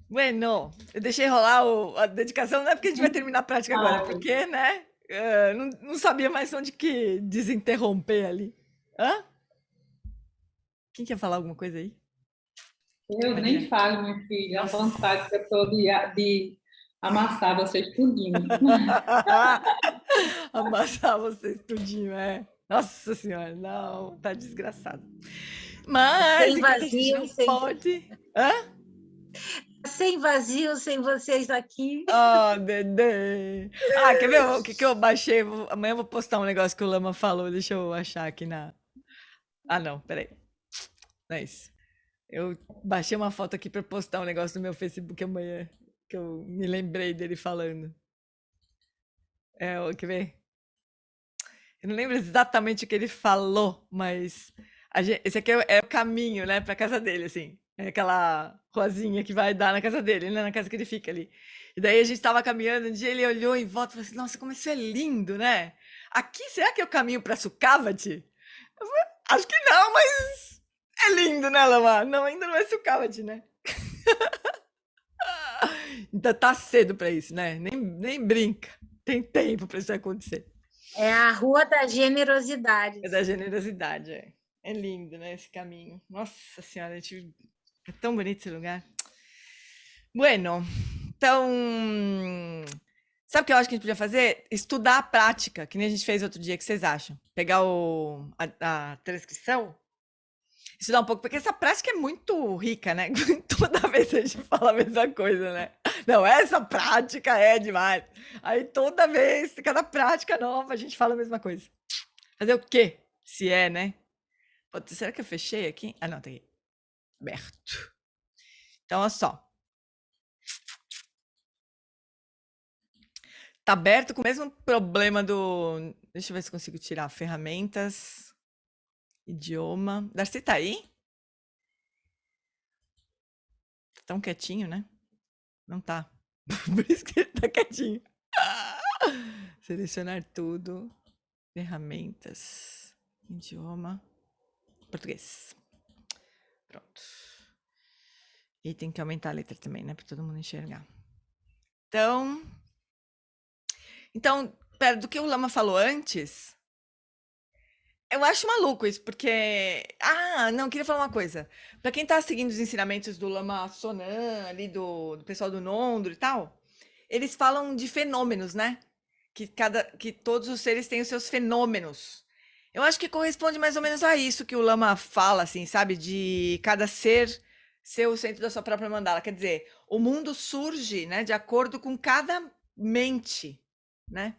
Bueno, eu deixei rolar a dedicação, não é porque a gente vai terminar a prática agora, porque, né? Não sabia mais onde que desinterromper ali. Hã? Quem quer falar alguma coisa aí? Eu nem falo, minha filha. A vontade que eu estou de amassar vocês tudinho. Amassar vocês tudinho, é. Nossa senhora, não, tá desgraçado. Mas Sem enquanto a gente vazio, não sem, pode. Hã? sem vazio, sem vocês aqui. Oh, Dedê. Ah, quer ver o que, que eu baixei? Amanhã eu vou postar um negócio que o Lama falou. Deixa eu achar aqui na. Ah, não, peraí. Não é isso. Eu baixei uma foto aqui para postar um negócio no meu Facebook amanhã, que eu me lembrei dele falando. Quer ver? Eu não lembro exatamente o que ele falou, mas esse aqui é o caminho, né, para casa dele, assim. É aquela ruazinha que vai dar na casa dele, né, na casa que ele fica ali. E daí a gente estava caminhando, um dia ele olhou em volta e falou assim: Nossa, como isso é lindo, né? Aqui, será que é o caminho para Sukhavati? Eu falei, acho que não, mas é lindo, né, Lama? Não, ainda não é Sukhavati, né? Ainda tá cedo para isso, né? Nem brinca. Tem tempo para isso acontecer. É a Rua da Generosidade. É da generosidade, é. É lindo, né, esse caminho. Nossa senhora, é tão bonito esse lugar. Bueno, então, sabe o que eu acho que a gente podia fazer? Estudar a prática, que nem a gente fez outro dia. O que vocês acham? Pegar a transcrição, estudar um pouco, porque essa prática é muito rica, né? Toda vez a gente fala a mesma coisa, né? Não, essa prática é demais. Aí toda vez, cada prática nova, a gente fala a mesma coisa. Fazer o quê? Se é, né? Putz, será que eu fechei aqui? Ah, não, tá aqui. Aberto. Então, olha só. Tá aberto com o mesmo problema do... Deixa eu ver se eu consigo tirar. Ferramentas. Idioma. Darcy tá aí? Tá tão quietinho, né? Não tá. Por isso que ele tá quietinho. Selecionar tudo. Ferramentas. Idioma. Português. Pronto. E tem que aumentar a letra também, né? Para todo mundo enxergar. Então, pera, do que o Lama falou antes, eu acho maluco isso, porque... Ah, não, queria falar uma coisa. Para quem tá seguindo os ensinamentos do Lama Sonan, ali do pessoal do Nondro e tal, eles falam de fenômenos, né? Que todos os seres têm os seus fenômenos. Eu acho que corresponde mais ou menos a isso que o Lama fala, assim, sabe? De cada ser ser o centro da sua própria mandala. Quer dizer, o mundo surge, né, de acordo com cada mente, né?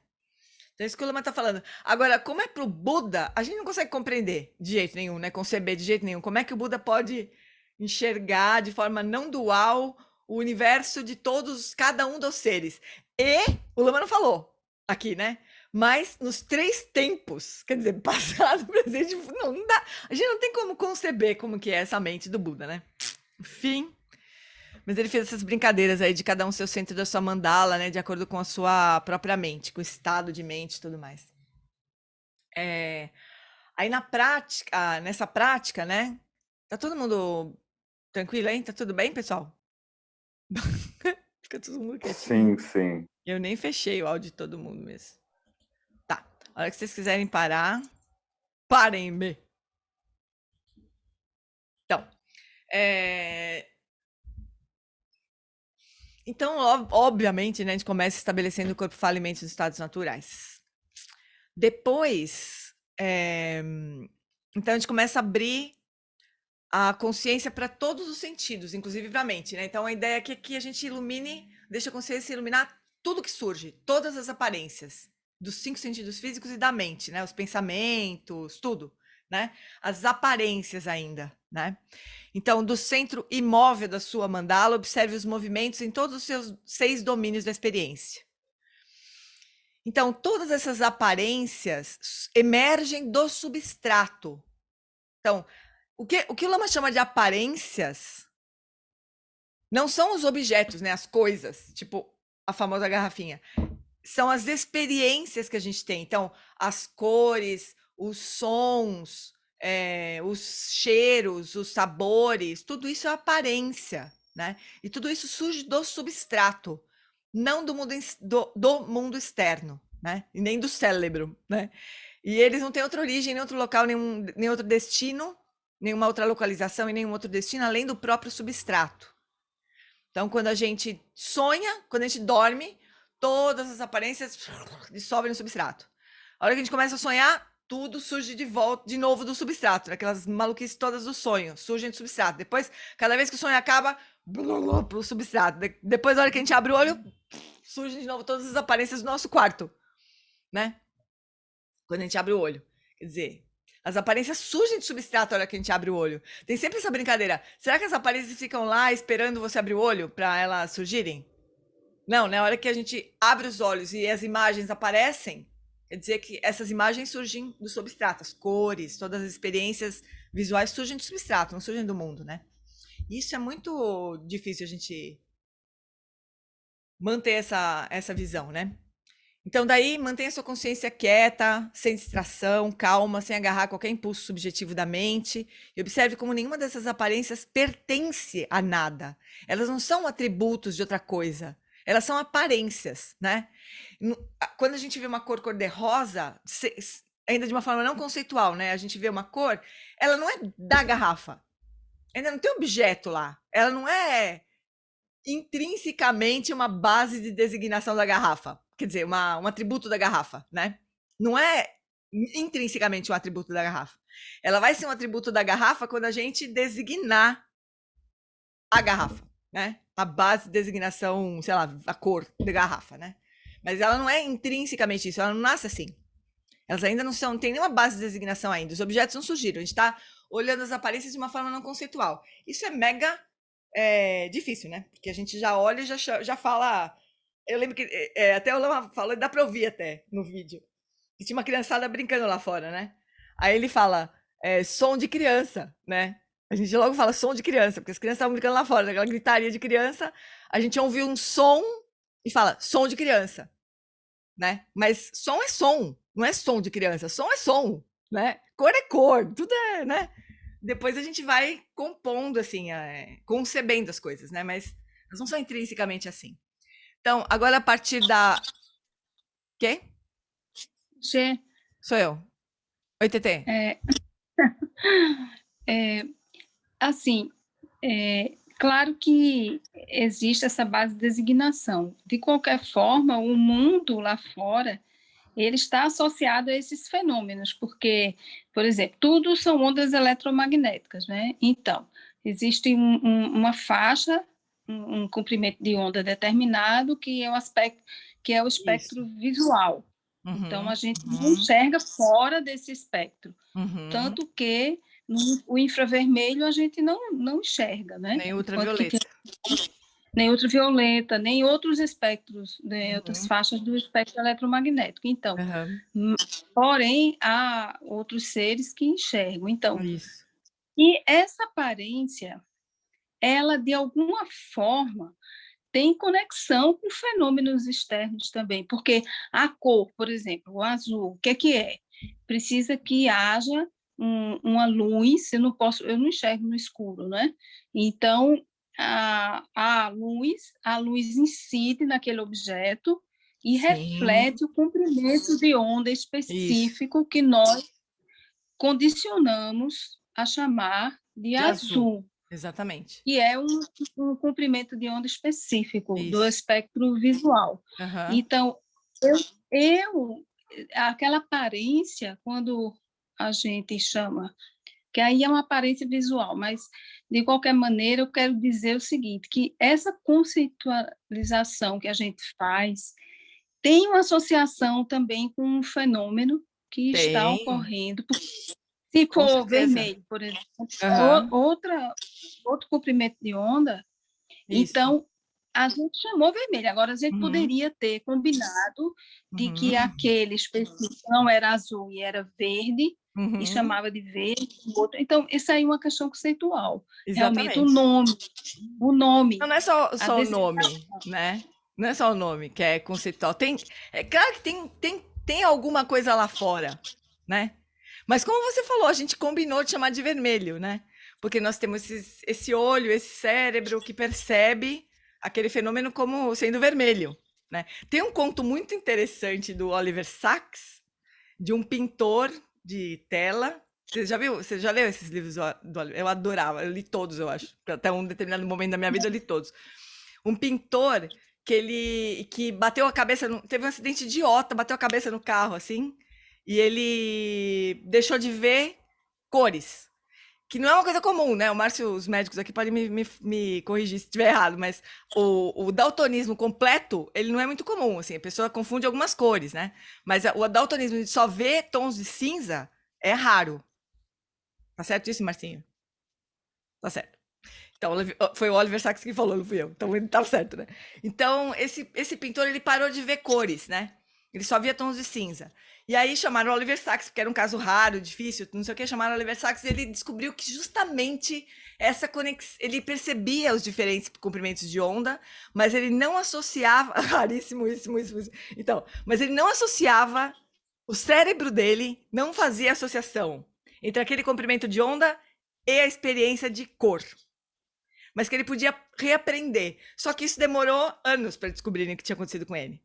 Então, isso que o Lama está falando. Agora, como é para o Buda, a gente não consegue compreender de jeito nenhum, né? Conceber de jeito nenhum. Como é que o Buda pode enxergar de forma não dual o universo de todos, cada um dos seres? E o Lama não falou aqui, né? Mas nos 3 tempos, quer dizer, passado, presente, não dá. A gente não tem como conceber como que é essa mente do Buda, né? Enfim. Mas ele fez essas brincadeiras aí de cada um ser o centro da sua mandala, né? De acordo com a sua própria mente, com o estado de mente e tudo mais. Aí na prática, nessa prática, né? Tá todo mundo tranquilo, hein? Tá tudo bem, pessoal? Fica todo mundo quietinho. Sim, sim. Eu nem fechei o áudio de todo mundo mesmo. Tá. A hora que vocês quiserem parar, parem-me. Então, Então, obviamente, né, a gente começa estabelecendo o corpo fala alimentos dos estados naturais. Depois, então a gente começa a abrir a consciência para todos os sentidos, inclusive para a mente, né? Então a ideia é que a gente ilumine, deixa a consciência iluminar tudo que surge, todas as aparências dos 5 sentidos físicos e da mente, né? Os pensamentos, tudo, né? As aparências ainda, né? Então, do centro imóvel da sua mandala, observe os movimentos em todos os seus 6 domínios da experiência. Então, todas essas aparências emergem do substrato. Então, o que o Lama chama de aparências não são os objetos, né, as coisas, tipo a famosa garrafinha. São as experiências que a gente tem. Então, as cores, os sons, os cheiros, os sabores, tudo isso é aparência, né? E tudo isso surge do substrato, não do mundo externo, né? E nem do cérebro, né? E eles não têm outra origem, nem outro local, nem outro destino, nenhuma outra localização e nenhum outro destino, além do próprio substrato. Então, quando a gente sonha, quando a gente dorme, todas as aparências dissolvem no substrato. A hora que a gente começa a sonhar, tudo surge de volta, de novo do substrato, aquelas maluquices todas do sonho, surgem do substrato. Depois, cada vez que o sonho acaba, pro substrato. Depois, na hora que a gente abre o olho, surgem de novo todas as aparências do nosso quarto, né? Quando a gente abre o olho. Quer dizer, as aparências surgem de substrato na hora que a gente abre o olho. Tem sempre essa brincadeira. Será que as aparências ficam lá esperando você abrir o olho para elas surgirem? Não, na hora que a gente abre os olhos e as imagens aparecem, quer dizer que essas imagens surgem do substrato, as cores, todas as experiências visuais surgem do substrato, não surgem do mundo, né? Isso é muito difícil a gente manter essa visão, né? Então, daí, mantenha sua consciência quieta, sem distração, calma, sem agarrar qualquer impulso subjetivo da mente. E observe como nenhuma dessas aparências pertence a nada. Elas não são atributos de outra coisa. Elas são aparências, né? Quando a gente vê uma cor cor-de-rosa, ainda de uma forma não conceitual, né? A gente vê uma cor, ela não é da garrafa. Ainda não tem objeto lá. Ela não é intrinsecamente uma base de designação da garrafa. Quer dizer, um atributo da garrafa, né? Não é intrinsecamente um atributo da garrafa. Ela vai ser um atributo da garrafa quando a gente designar a garrafa, né? A base de designação, sei lá, a cor da garrafa, né? Mas ela não é intrinsecamente isso, ela não nasce assim. Elas ainda não tem nenhuma base de designação ainda. Os objetos não surgiram. A gente está olhando as aparências de uma forma não conceitual. Isso é mega difícil, né? Porque a gente já olha e já fala. Eu lembro que até o Lama falou, dá para ouvir até no vídeo. E tinha uma criançada brincando lá fora, né? Aí ele fala som de criança, né? A gente logo fala som de criança, porque as crianças estavam brincando lá fora, aquela gritaria de criança. A gente ouviu um som e fala som de criança, né? Mas som é som, não é som de criança. Som é som, né? Cor é cor, tudo é, né? Depois a gente vai compondo, assim, concebendo as coisas, né? Mas elas não são intrinsecamente assim. Então, agora a partir da... Quem? Gê, Sou eu. Oi, Tetê. assim, claro que existe essa base de designação. De qualquer forma, o mundo lá fora, ele está associado a esses fenômenos, porque, por exemplo, tudo são ondas eletromagnéticas, né? Então, existe uma faixa, um comprimento de onda determinado, que é o espectro visual. Uhum, então, a gente não enxerga fora desse espectro. uhum. Tanto que o infravermelho a gente não enxerga, né? Nem ultravioleta. Nem ultravioleta, nem outros espectros, né, outras faixas do espectro eletromagnético. Então, porém, há outros seres que enxergam. Então, Isso. e essa aparência, ela, de alguma forma, tem conexão com fenômenos externos também, porque a cor, por exemplo, o azul, o que é? Precisa que haja uma luz, eu não enxergo no escuro, né? Então, a luz incide naquele objeto e reflete o comprimento de onda específico que nós condicionamos a chamar de azul. Exatamente. Que é um comprimento de onda específico do espectro visual. Então, aquela aparência, quando a gente chama, que aí é uma aparência visual, mas, de qualquer maneira, eu quero dizer o seguinte, que essa conceitualização que a gente faz tem uma associação também com um fenômeno que está ocorrendo. Se for vermelho, por exemplo, outro comprimento de onda, então a gente chamou vermelho. Agora a gente poderia ter combinado de que aquele específico não era azul e era verde, e chamava de verde, o outro. Então, isso aí é uma questão conceitual. Exatamente. Realmente, o nome. Não é só o nome, né? Não é só o nome que é conceitual. É claro que tem alguma coisa lá fora, né? Mas como você falou, a gente combinou de chamar de vermelho, né? Porque nós temos esse olho, esse cérebro que percebe aquele fenômeno como sendo vermelho, né? Tem um conto muito interessante do Oliver Sacks, de um pintor de tela. Você já viu? Você já leu esses livros do Oliver? Eu adorava, eu li todos, eu acho. Até um determinado momento da minha vida eu li todos. Um pintor que bateu a cabeça, teve um acidente idiota, bateu a cabeça no carro, assim, e ele deixou de ver cores, que não é uma coisa comum, né? O Márcio, os médicos aqui podem me corrigir se estiver errado, mas o daltonismo completo, ele não é muito comum, assim, a pessoa confunde algumas cores, né? Mas o daltonismo de só ver tons de cinza é raro. Tá certo isso, Marcinho? Tá certo. Então, foi o Oliver Sacks que falou, não fui eu. Então, ele tá certo, né? Então, esse pintor, ele parou de ver cores, né? Ele só via tons de cinza. E aí chamaram o Oliver Sacks, porque era um caso raro, difícil, não sei o que, chamaram o Oliver Sacks e ele descobriu que justamente essa conexão, ele percebia os diferentes comprimentos de onda, mas ele não associava, raríssimo isso. Então, mas ele não associava, o cérebro dele não fazia associação entre aquele comprimento de onda e a experiência de cor. Mas que ele podia reaprender. Só que isso demorou anos para descobrirem o que tinha acontecido com ele.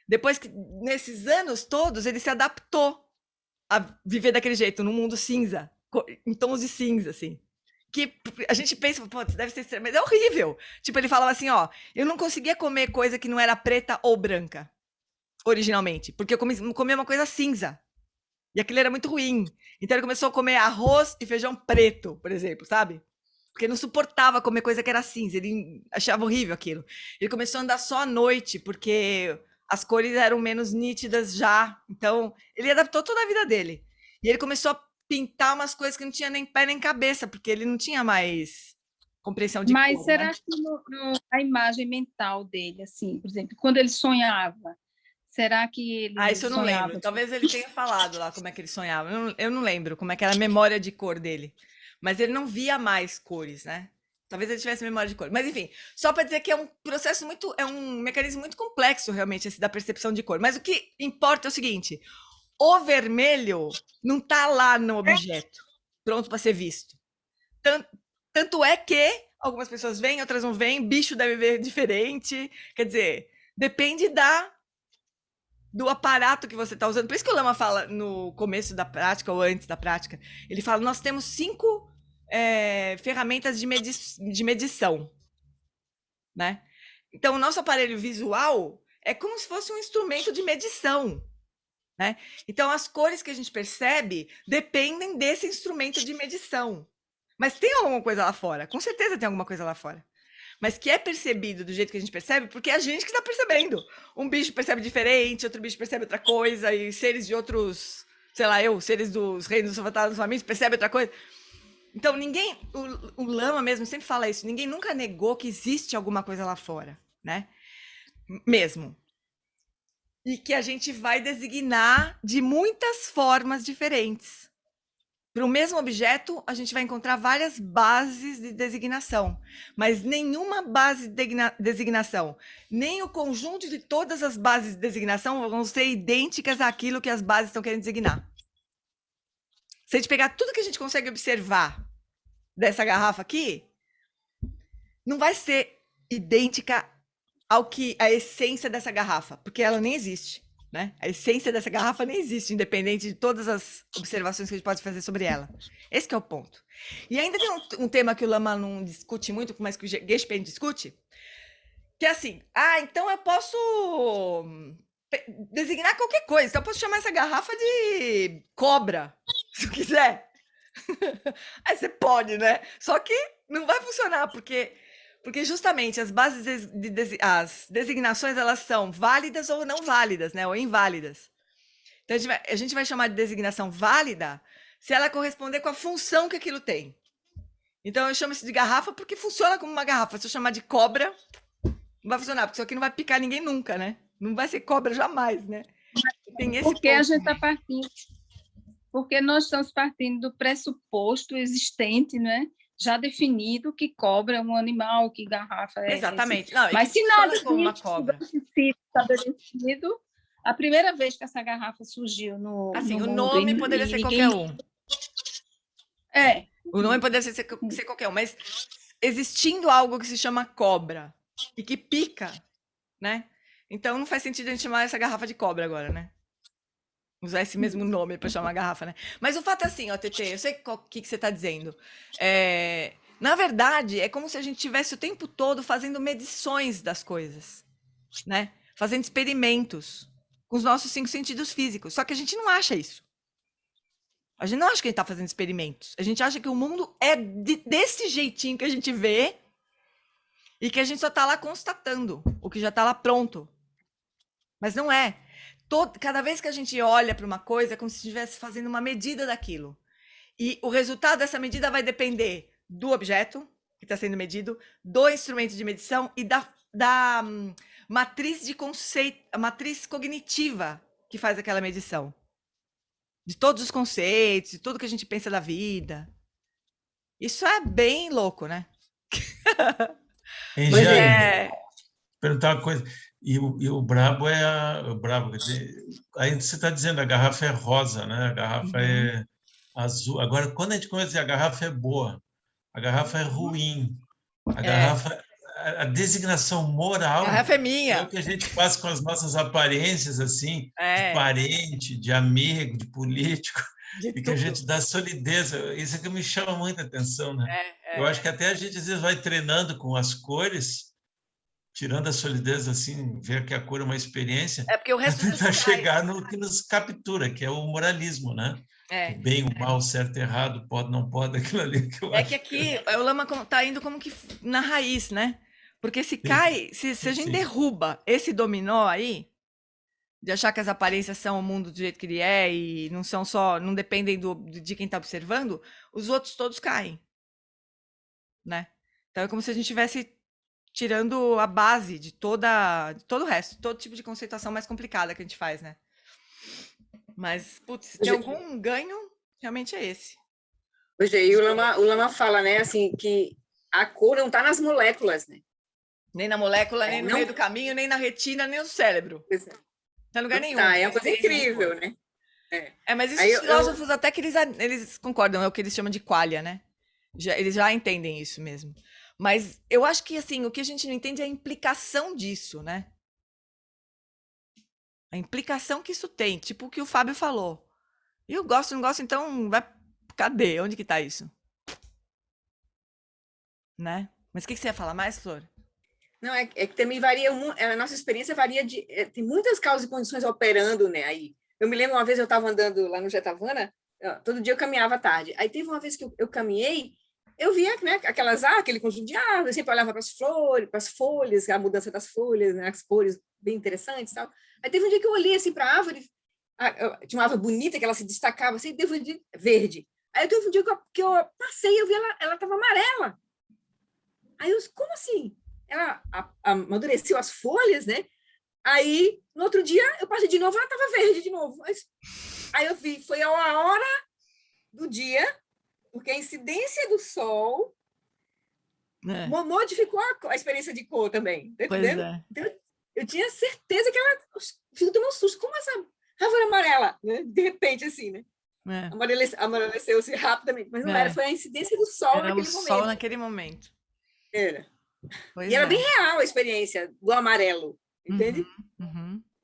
Depois que, nesses anos todos, ele se adaptou a viver daquele jeito, num mundo cinza, em tons de cinza, assim. Que a gente pensa, pô, deve ser estranho, mas é horrível. Tipo, ele falava assim, ó, eu não conseguia comer coisa que não era preta ou branca, originalmente, porque eu comia uma coisa cinza. E aquilo era muito ruim. Então ele começou a comer arroz e feijão preto, por exemplo, sabe? Porque não suportava comer coisa que era cinza, ele achava horrível aquilo. Ele começou a andar só à noite, porque as cores eram menos nítidas já. Então, ele adaptou toda a vida dele. E ele começou a pintar umas coisas que não tinha nem pé nem cabeça, porque ele não tinha mais compreensão de Mas cor, será né? que a imagem mental dele, assim, por exemplo, quando ele sonhava, será que ele Isso eu não sonhava? lembro. Talvez ele tenha falado lá como é que ele sonhava. Eu não lembro como é que era a memória de cor dele. Mas ele não via mais cores, né? Talvez ele tivesse memória de cor. Mas, enfim, só para dizer que é um processo muito. É um mecanismo muito complexo, realmente, esse da percepção de cor. Mas o que importa é o seguinte: o vermelho não está lá no objeto, pronto para ser visto. Tanto é que algumas pessoas veem, outras não veem, bicho deve ver diferente. Quer dizer, depende do aparato que você está usando. Por isso que o Lama fala no começo da prática ou antes da prática. Ele fala: nós temos 5 ferramentas de medição, né? Então, o nosso aparelho visual é como se fosse um instrumento de medição, né? Então, as cores que a gente percebe dependem desse instrumento de medição. Mas tem alguma coisa lá fora? Com certeza tem alguma coisa lá fora. Mas que é percebido do jeito que a gente percebe, porque é a gente que está percebendo. Um bicho percebe diferente, outro bicho percebe outra coisa, e seres de outros, sei lá, seres dos reinos dos fantasmas famílias percebem outra coisa. Então, ninguém, o Lama mesmo sempre fala isso, ninguém nunca negou que existe alguma coisa lá fora, né? Mesmo. E que a gente vai designar de muitas formas diferentes. Para o mesmo objeto, a gente vai encontrar várias bases de designação, mas nenhuma base de designação, nem o conjunto de todas as bases de designação vão ser idênticas àquilo que as bases estão querendo designar. Se a gente pegar tudo que a gente consegue observar dessa garrafa aqui, não vai ser idêntica ao que a essência dessa garrafa, porque ela nem existe, né? A essência dessa garrafa nem existe, independente de todas as observações que a gente pode fazer sobre ela. Esse que é o ponto. E ainda tem um tema que o Lama não discute muito, mas que o Gespen discute, que é assim, então eu posso designar qualquer coisa, então eu posso chamar essa garrafa de cobra, se eu quiser. Aí você pode, né? Só que não vai funcionar, porque justamente as bases as designações, elas são válidas ou não válidas, né? Ou inválidas. Então a gente vai chamar de designação válida se ela corresponder com a função que aquilo tem. Então eu chamo isso de garrafa porque funciona como uma garrafa. Se eu chamar de cobra, não vai funcionar, porque isso aqui não vai picar ninguém nunca, né? Não vai ser cobra jamais, né? Tem esse Porque a ponto. gente está partindo, porque nós estamos partindo do pressuposto existente, né? Já definido que cobra é um animal, que garrafa é. Exatamente. Não, mas se nada como uma cobra. tivesse sido estabelecido, a primeira vez que essa garrafa surgiu no Assim, no o mundo, nome poderia ser qualquer um. O nome poderia ser qualquer um, mas existindo algo que se chama cobra e que pica, né? Então não faz sentido a gente chamar essa garrafa de cobra agora, né? Usar esse mesmo nome para chamar a garrafa, né? Mas o fato é assim, ó, Tetê, eu sei o que você está dizendo. Na verdade, é como se a gente tivesse o tempo todo fazendo medições das coisas, né? Fazendo experimentos com os nossos 5 sentidos físicos. Só que a gente não acha isso. A gente não acha que a gente está fazendo experimentos. A gente acha que o mundo é desse jeitinho que a gente vê e que a gente só está lá constatando o que já está lá pronto. Mas não é. Cada vez que a gente olha para uma coisa, é como se estivesse fazendo uma medida daquilo. E o resultado dessa medida vai depender do objeto que está sendo medido, do instrumento de medição e da matriz de conceito, a matriz cognitiva que faz aquela medição. De todos os conceitos, de tudo que a gente pensa da vida. Isso é bem louco, né? Hein, Mas Jane, perguntar uma coisa. E o brabo é o brabo. Quer dizer, aí você está dizendo a garrafa é rosa, né? A garrafa é azul. Agora, quando a gente começa a dizer a garrafa é boa, a garrafa é ruim, a garrafa, a designação moral A garrafa é é minha. o que a gente faz com as nossas aparências, assim, de É, parente, de amigo, de político, de e que a tudo. gente dá solidez. Isso é que me chama muita atenção, né? Eu acho que até a gente, às vezes, vai treinando com as cores, tirando a solidez, assim, ver que a cor é uma experiência, É porque o para resto tudo tentar cai. chegar no que nos captura, que é o moralismo, né? O É. bem, o mal, o certo, errado, pode, não pode, aquilo ali que eu É acho. que aqui o lama tá indo como que na raiz, né? Porque se cai, se a gente Sim. derruba esse dominó aí, de achar que as aparências são o mundo do jeito que ele é e não são só, não dependem de quem tá observando, os outros todos caem, né? Então é como se a gente estivesse tirando a base de todo o resto, todo tipo de conceituação mais complicada que a gente faz, né? Mas, putz, se tem algum ganho, realmente é esse. Pois é, e o Lama fala, né, assim, que a cor não está nas moléculas, né? Nem na molécula, nem no não- meio do caminho, nem na retina, nem no cérebro. Pois é. Não tá em lugar nenhum. Tá, é a uma coisa experiência de incrível, cor. né? Mas isso Aí os filósofos até que eles concordam, é o que eles chamam de qualia, né? Eles já entendem isso mesmo. Mas eu acho que, assim, o que a gente não entende é a implicação disso, né? A implicação que isso tem, tipo o que o Fábio falou. Eu gosto, não gosto, então vai... Cadê? Onde que tá isso? Né? Mas o que você ia falar mais, Flor? Não, é que também varia, a nossa experiência varia tem muitas causas e condições operando, né, aí. Eu me lembro uma vez eu estava andando lá no Jetavana, todo dia eu caminhava à tarde. Aí teve uma vez que eu caminhei, eu via, né, aquele conjunto de árvores, eu sempre olhava para as flores, para as folhas, a mudança das folhas, né, as cores bem interessantes e tal. Aí teve um dia que eu olhei assim para a árvore, tinha uma árvore bonita que ela se destacava, assim, teve um dia verde. Aí teve um dia que eu passei, eu vi ela estava amarela. Aí eu, como assim? Ela amadureceu as folhas, né? Aí, no outro dia, eu passei de novo, ela estava verde de novo. Aí eu vi, foi a hora do dia, porque a incidência do sol modificou a experiência de cor também. Tá entendendo? Então, eu tinha certeza que ela fico tomando um susto. Como essa árvore amarela, né? De repente, assim, né? Amadureceu-se rapidamente. Mas não era, foi a incidência do sol era naquele o momento. sol naquele momento. Era. Pois e era bem real a experiência do amarelo, entende?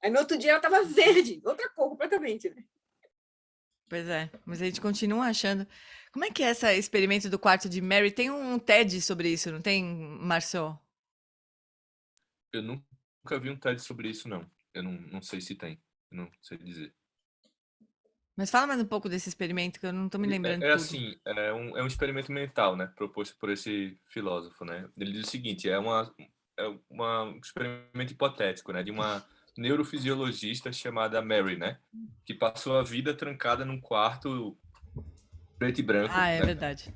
Aí no outro dia ela estava verde, outra cor completamente, né? Pois é, mas a gente continua achando. Como é que é esse experimento do quarto de Mary? Tem um TED sobre isso, não tem, Marcelo? Eu nunca vi um TED sobre isso, não. Eu não sei se tem, eu não sei dizer. Mas fala mais um pouco desse experimento, que eu não estou me lembrando tudo. Assim, é um experimento mental, né, proposto por esse filósofo, né? Ele diz o seguinte, é um experimento hipotético, né, de uma neurofisiologista chamada Mary, né, que passou a vida trancada num quarto preto e branco. É né? verdade.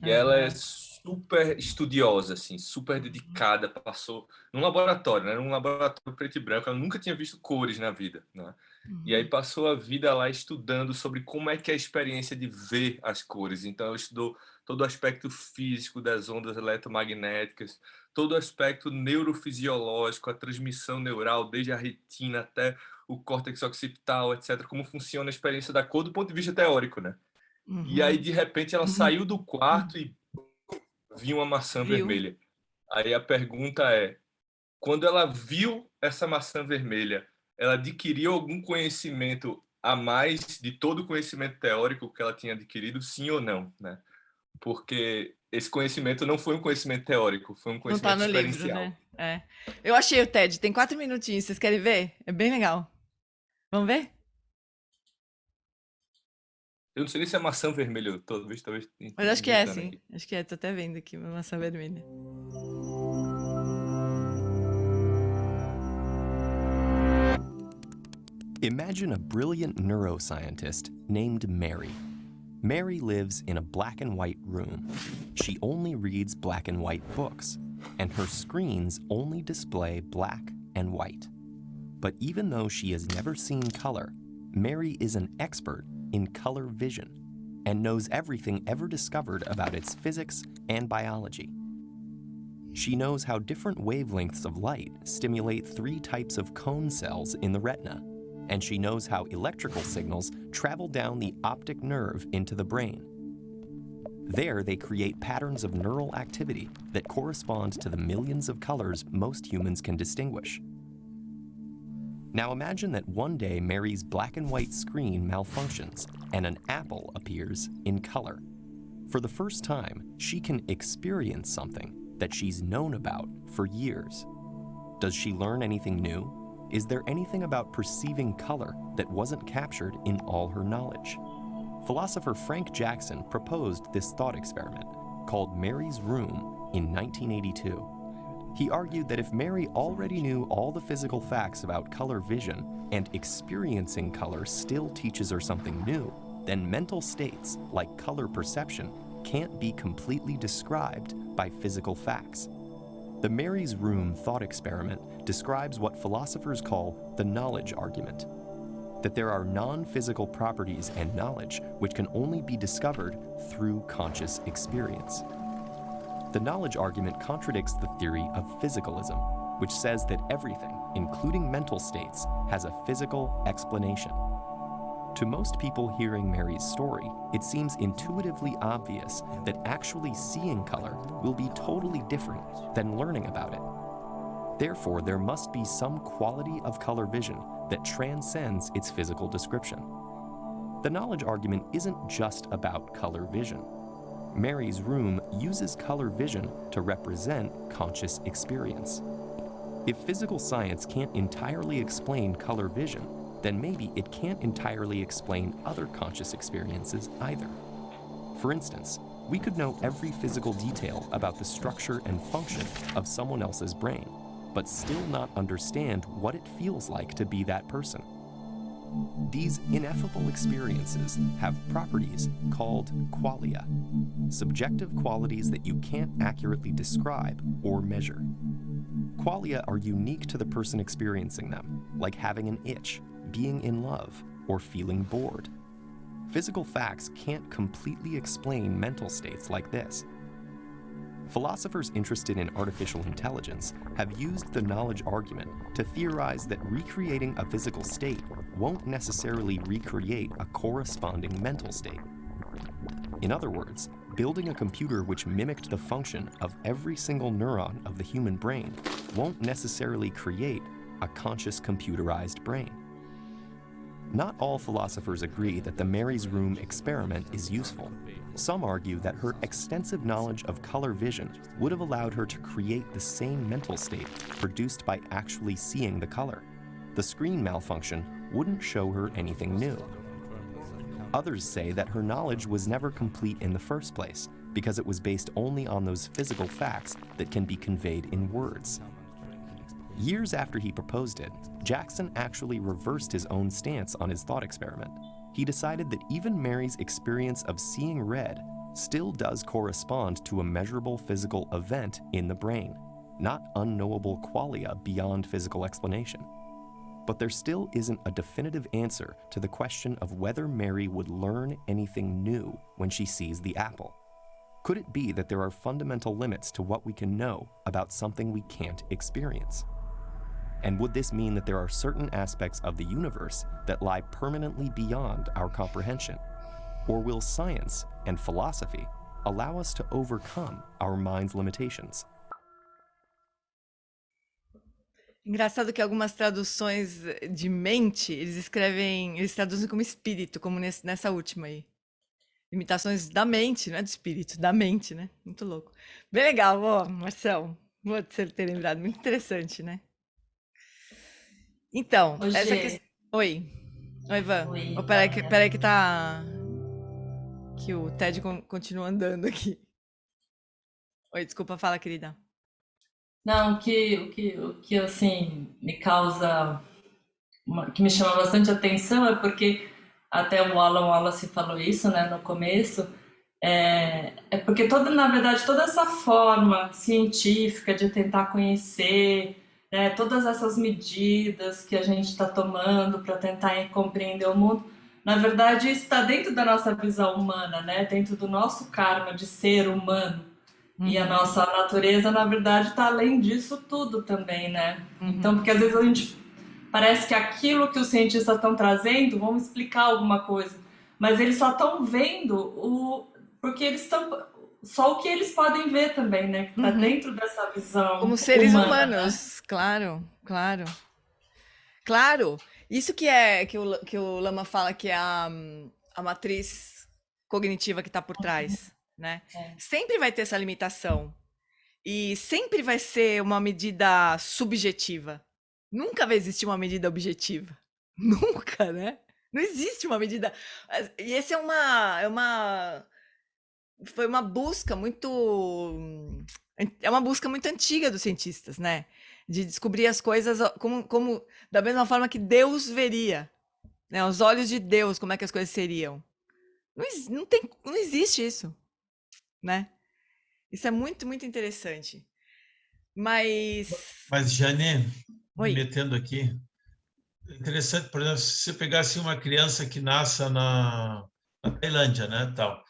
E ela é super estudiosa, assim, super dedicada, passou num laboratório, né? Num laboratório preto e branco, ela nunca tinha visto cores na vida, né? E aí passou a vida lá estudando sobre como é que é a experiência de ver as cores. Então ela estudou todo o aspecto físico das ondas eletromagnéticas, todo o aspecto neurofisiológico, a transmissão neural, desde a retina até o córtex occipital, etc. Como funciona a experiência da cor do ponto de vista teórico, né? E aí, de repente, ela saiu do quarto e viu uma maçã vermelha. Aí a pergunta é, quando ela viu essa maçã vermelha, ela adquiriu algum conhecimento a mais de todo o conhecimento teórico que ela tinha adquirido, sim ou não, né? Porque esse conhecimento não foi um conhecimento teórico, foi um conhecimento experiencial. Livro, né? Eu achei o TED, tem 4 minutinhos, vocês querem ver? É bem legal. Vamos ver? Eu não sei nem se é maçã vermelha, talvez. Mas acho que é, inventando sim. aqui. Acho que é, tô até vendo aqui uma maçã vermelha. Imagine a brilliant neuroscientist named Mary. Mary lives in a black and white room. She only reads black and white books, and her screens only display black and white. But even though she has never seen color, Mary is an expert in color vision and knows everything ever discovered about its physics and biology. She knows how different wavelengths of light stimulate 3 types of cone cells in the retina, and she knows how electrical signals travel down the optic nerve into the brain. There, they create patterns of neural activity that correspond to the millions of colors most humans can distinguish. Now imagine that one day Mary's black and white screen malfunctions and an apple appears in color. For the first time, she can experience something that she's known about for years. Does she learn anything new? Is there anything about perceiving color that wasn't captured in all her knowledge? Philosopher Frank Jackson proposed this thought experiment, called Mary's Room, in 1982. He argued that if Mary already knew all the physical facts about color vision and experiencing color still teaches her something new, then mental states, like color perception, can't be completely described by physical facts. The Mary's Room thought experiment describes what philosophers call the knowledge argument, that there are non-physical properties and knowledge which can only be discovered through conscious experience. The knowledge argument contradicts the theory of physicalism, which says that everything, including mental states, has a physical explanation. To most people hearing Mary's story, it seems intuitively obvious that actually seeing color will be totally different than learning about it. Therefore, there must be some quality of color vision that transcends its physical description. The knowledge argument isn't just about color vision. Mary's Room uses color vision to represent conscious experience. If physical science can't entirely explain color vision, then maybe it can't entirely explain other conscious experiences either. For instance, we could know every physical detail about the structure and function of someone else's brain, but still not understand what it feels like to be that person. These ineffable experiences have properties called qualia, subjective qualities that you can't accurately describe or measure. Qualia are unique to the person experiencing them, like having an itch, being in love, or feeling bored. Physical facts can't completely explain mental states like this. Philosophers interested in artificial intelligence have used the knowledge argument to theorize that recreating a physical state won't necessarily recreate a corresponding mental state. In other words, building a computer which mimicked the function of every single neuron of the human brain won't necessarily create a conscious computerized brain. Not all philosophers agree that the Mary's Room experiment is useful. Some argue that her extensive knowledge of color vision would have allowed her to create the same mental state produced by actually seeing the color. The screen malfunction wouldn't show her anything new. Others say that her knowledge was never complete in the first place because it was based only on those physical facts that can be conveyed in words. Years after he proposed it, Jackson actually reversed his own stance on his thought experiment. He decided that even Mary's experience of seeing red still does correspond to a measurable physical event in the brain, not unknowable qualia beyond physical explanation. But there still isn't a definitive answer to the question of whether Mary would learn anything new when she sees the apple. Could it be that there are fundamental limits to what we can know about something we can't experience? And would this mean that there are certain aspects of the universe that lie permanently beyond our comprehension? Or will science and philosophy allow us to overcome our mind's limitations? Engraçado que algumas traduções de mente, eles traduzem como espírito, como nessa última aí. Imitações da mente, não é do espírito, da mente, né? Muito louco. Bem legal, ó, Marcelo. Vou ter lembrado, muito interessante, né? Então, Ô, essa Gê. questão. Oi. Oi, Ivan. Oi, Oh, peraí que tá. que o Ted continua andando aqui. Oi, desculpa, fala, querida. Não, o que assim me causa, que me chama bastante atenção é porque até o Alan Wallace falou isso, né, no começo, é porque na verdade, toda essa forma científica de tentar conhecer, né, todas essas medidas que a gente está tomando para tentar compreender o mundo, na verdade, está dentro da nossa visão humana, né, dentro do nosso karma de ser humano. E a nossa natureza, na verdade, está além disso tudo também, né? Então, porque às vezes a gente parece que aquilo que os cientistas estão trazendo vão explicar alguma coisa, mas eles só estão vendo porque eles estão só o que eles podem ver também, né? Que está dentro dessa visão como seres humana, humanos, né? Claro. Claro, isso que o Lama fala que é a matriz cognitiva que está por trás. Né? Sempre vai ter essa limitação e sempre vai ser uma medida subjetiva. Nunca vai existir uma medida objetiva. Nunca, né? Não existe uma medida. E esse foi uma busca muito antiga dos cientistas, né? De descobrir as coisas como da mesma forma que Deus veria, né? Os olhos de Deus, como é que as coisas seriam. Não existe isso. Né? Isso é muito, muito interessante. Mas, Jane, Oi. me metendo aqui, interessante, por exemplo, se você pegasse uma criança que nasce na Tailândia, né, tal,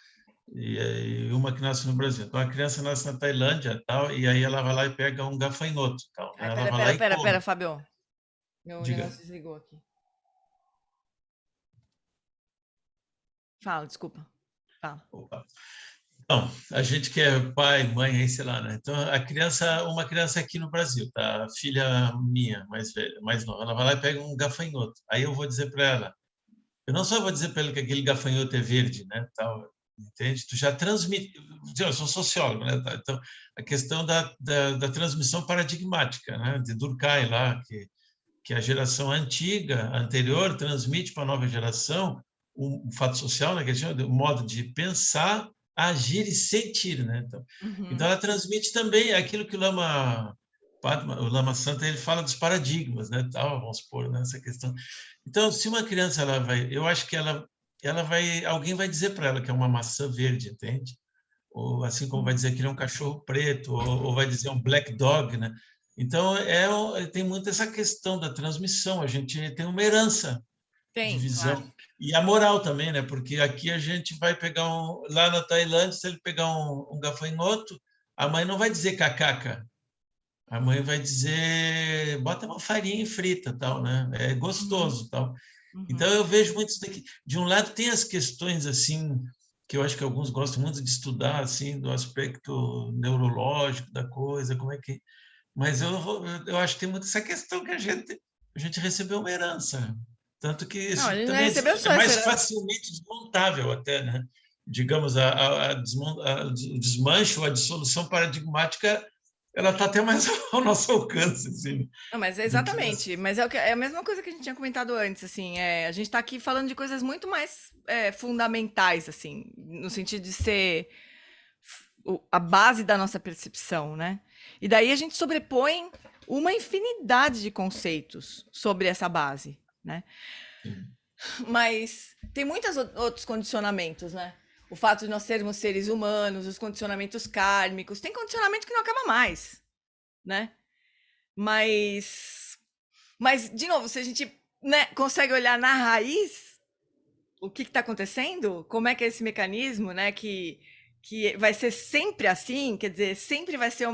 e uma que nasce no Brasil. Então, a criança nasce na Tailândia, tal, e aí ela vai lá e pega um gafanhoto, tal, né? Ela vai lá e come. Pera, Fábio. Meu Diga. negócio desligou aqui. Fala, desculpa. Fala. Opa. Então, a gente que é pai, mãe, aí, sei lá, né? Então, uma criança aqui no Brasil, tá? Filha minha, mais velha, mais nova, ela vai lá e pega um gafanhoto. Aí eu vou dizer para ela, eu não só vou dizer para ela que aquele gafanhoto é verde, né? Tal, entende? Tu já transmite. Eu sou sociólogo, né? Então, a questão da transmissão paradigmática, né? De Durkheim lá, que a geração anterior transmite para a nova geração um fato social, né? Que chama de modo de pensar, agir e sentir, né? Então ela transmite também aquilo que o Lama Santa ele fala dos paradigmas, né? Tal, vamos supor nessa questão. Então, se uma criança eu acho que alguém vai dizer para ela que é uma maçã verde, entende? Ou assim como vai dizer que ele é um cachorro preto, ou vai dizer um black dog, né? Então tem muito essa questão da transmissão. A gente tem uma herança de visão. Claro. E a moral também, né? Porque aqui a gente vai pegar lá na Tailândia, se ele pegar um gafanhoto, a mãe não vai dizer cacaca. A mãe vai dizer, bota uma farinha e frita, tal, né? É gostoso, tal. Então eu vejo muito isso daqui. De um lado tem as questões assim que eu acho que alguns gostam muito de estudar, assim, do aspecto neurológico da coisa, como é que. Mas eu acho que tem muito essa questão que a gente recebeu uma herança. Tanto que isso Não, ele não também recebeu só é mais essa herança. facilmente desmontável até, né? Digamos, o desmanche ou a dissolução paradigmática, ela está até mais ao nosso alcance, assim. Não, mas exatamente. Mas é a mesma coisa que a gente tinha comentado antes, assim. A gente está aqui falando de coisas muito mais fundamentais, assim, no sentido de ser a base da nossa percepção, né? E daí a gente sobrepõe uma infinidade de conceitos sobre essa base, né? Mas tem muitos outros condicionamentos, né? O fato de nós sermos seres humanos, os condicionamentos kármicos, tem condicionamento que não acaba mais, né? Mas de novo, se a gente, né, consegue olhar na raiz o que está acontecendo, como é que é esse mecanismo, né, que vai ser sempre assim, quer dizer, sempre vai ser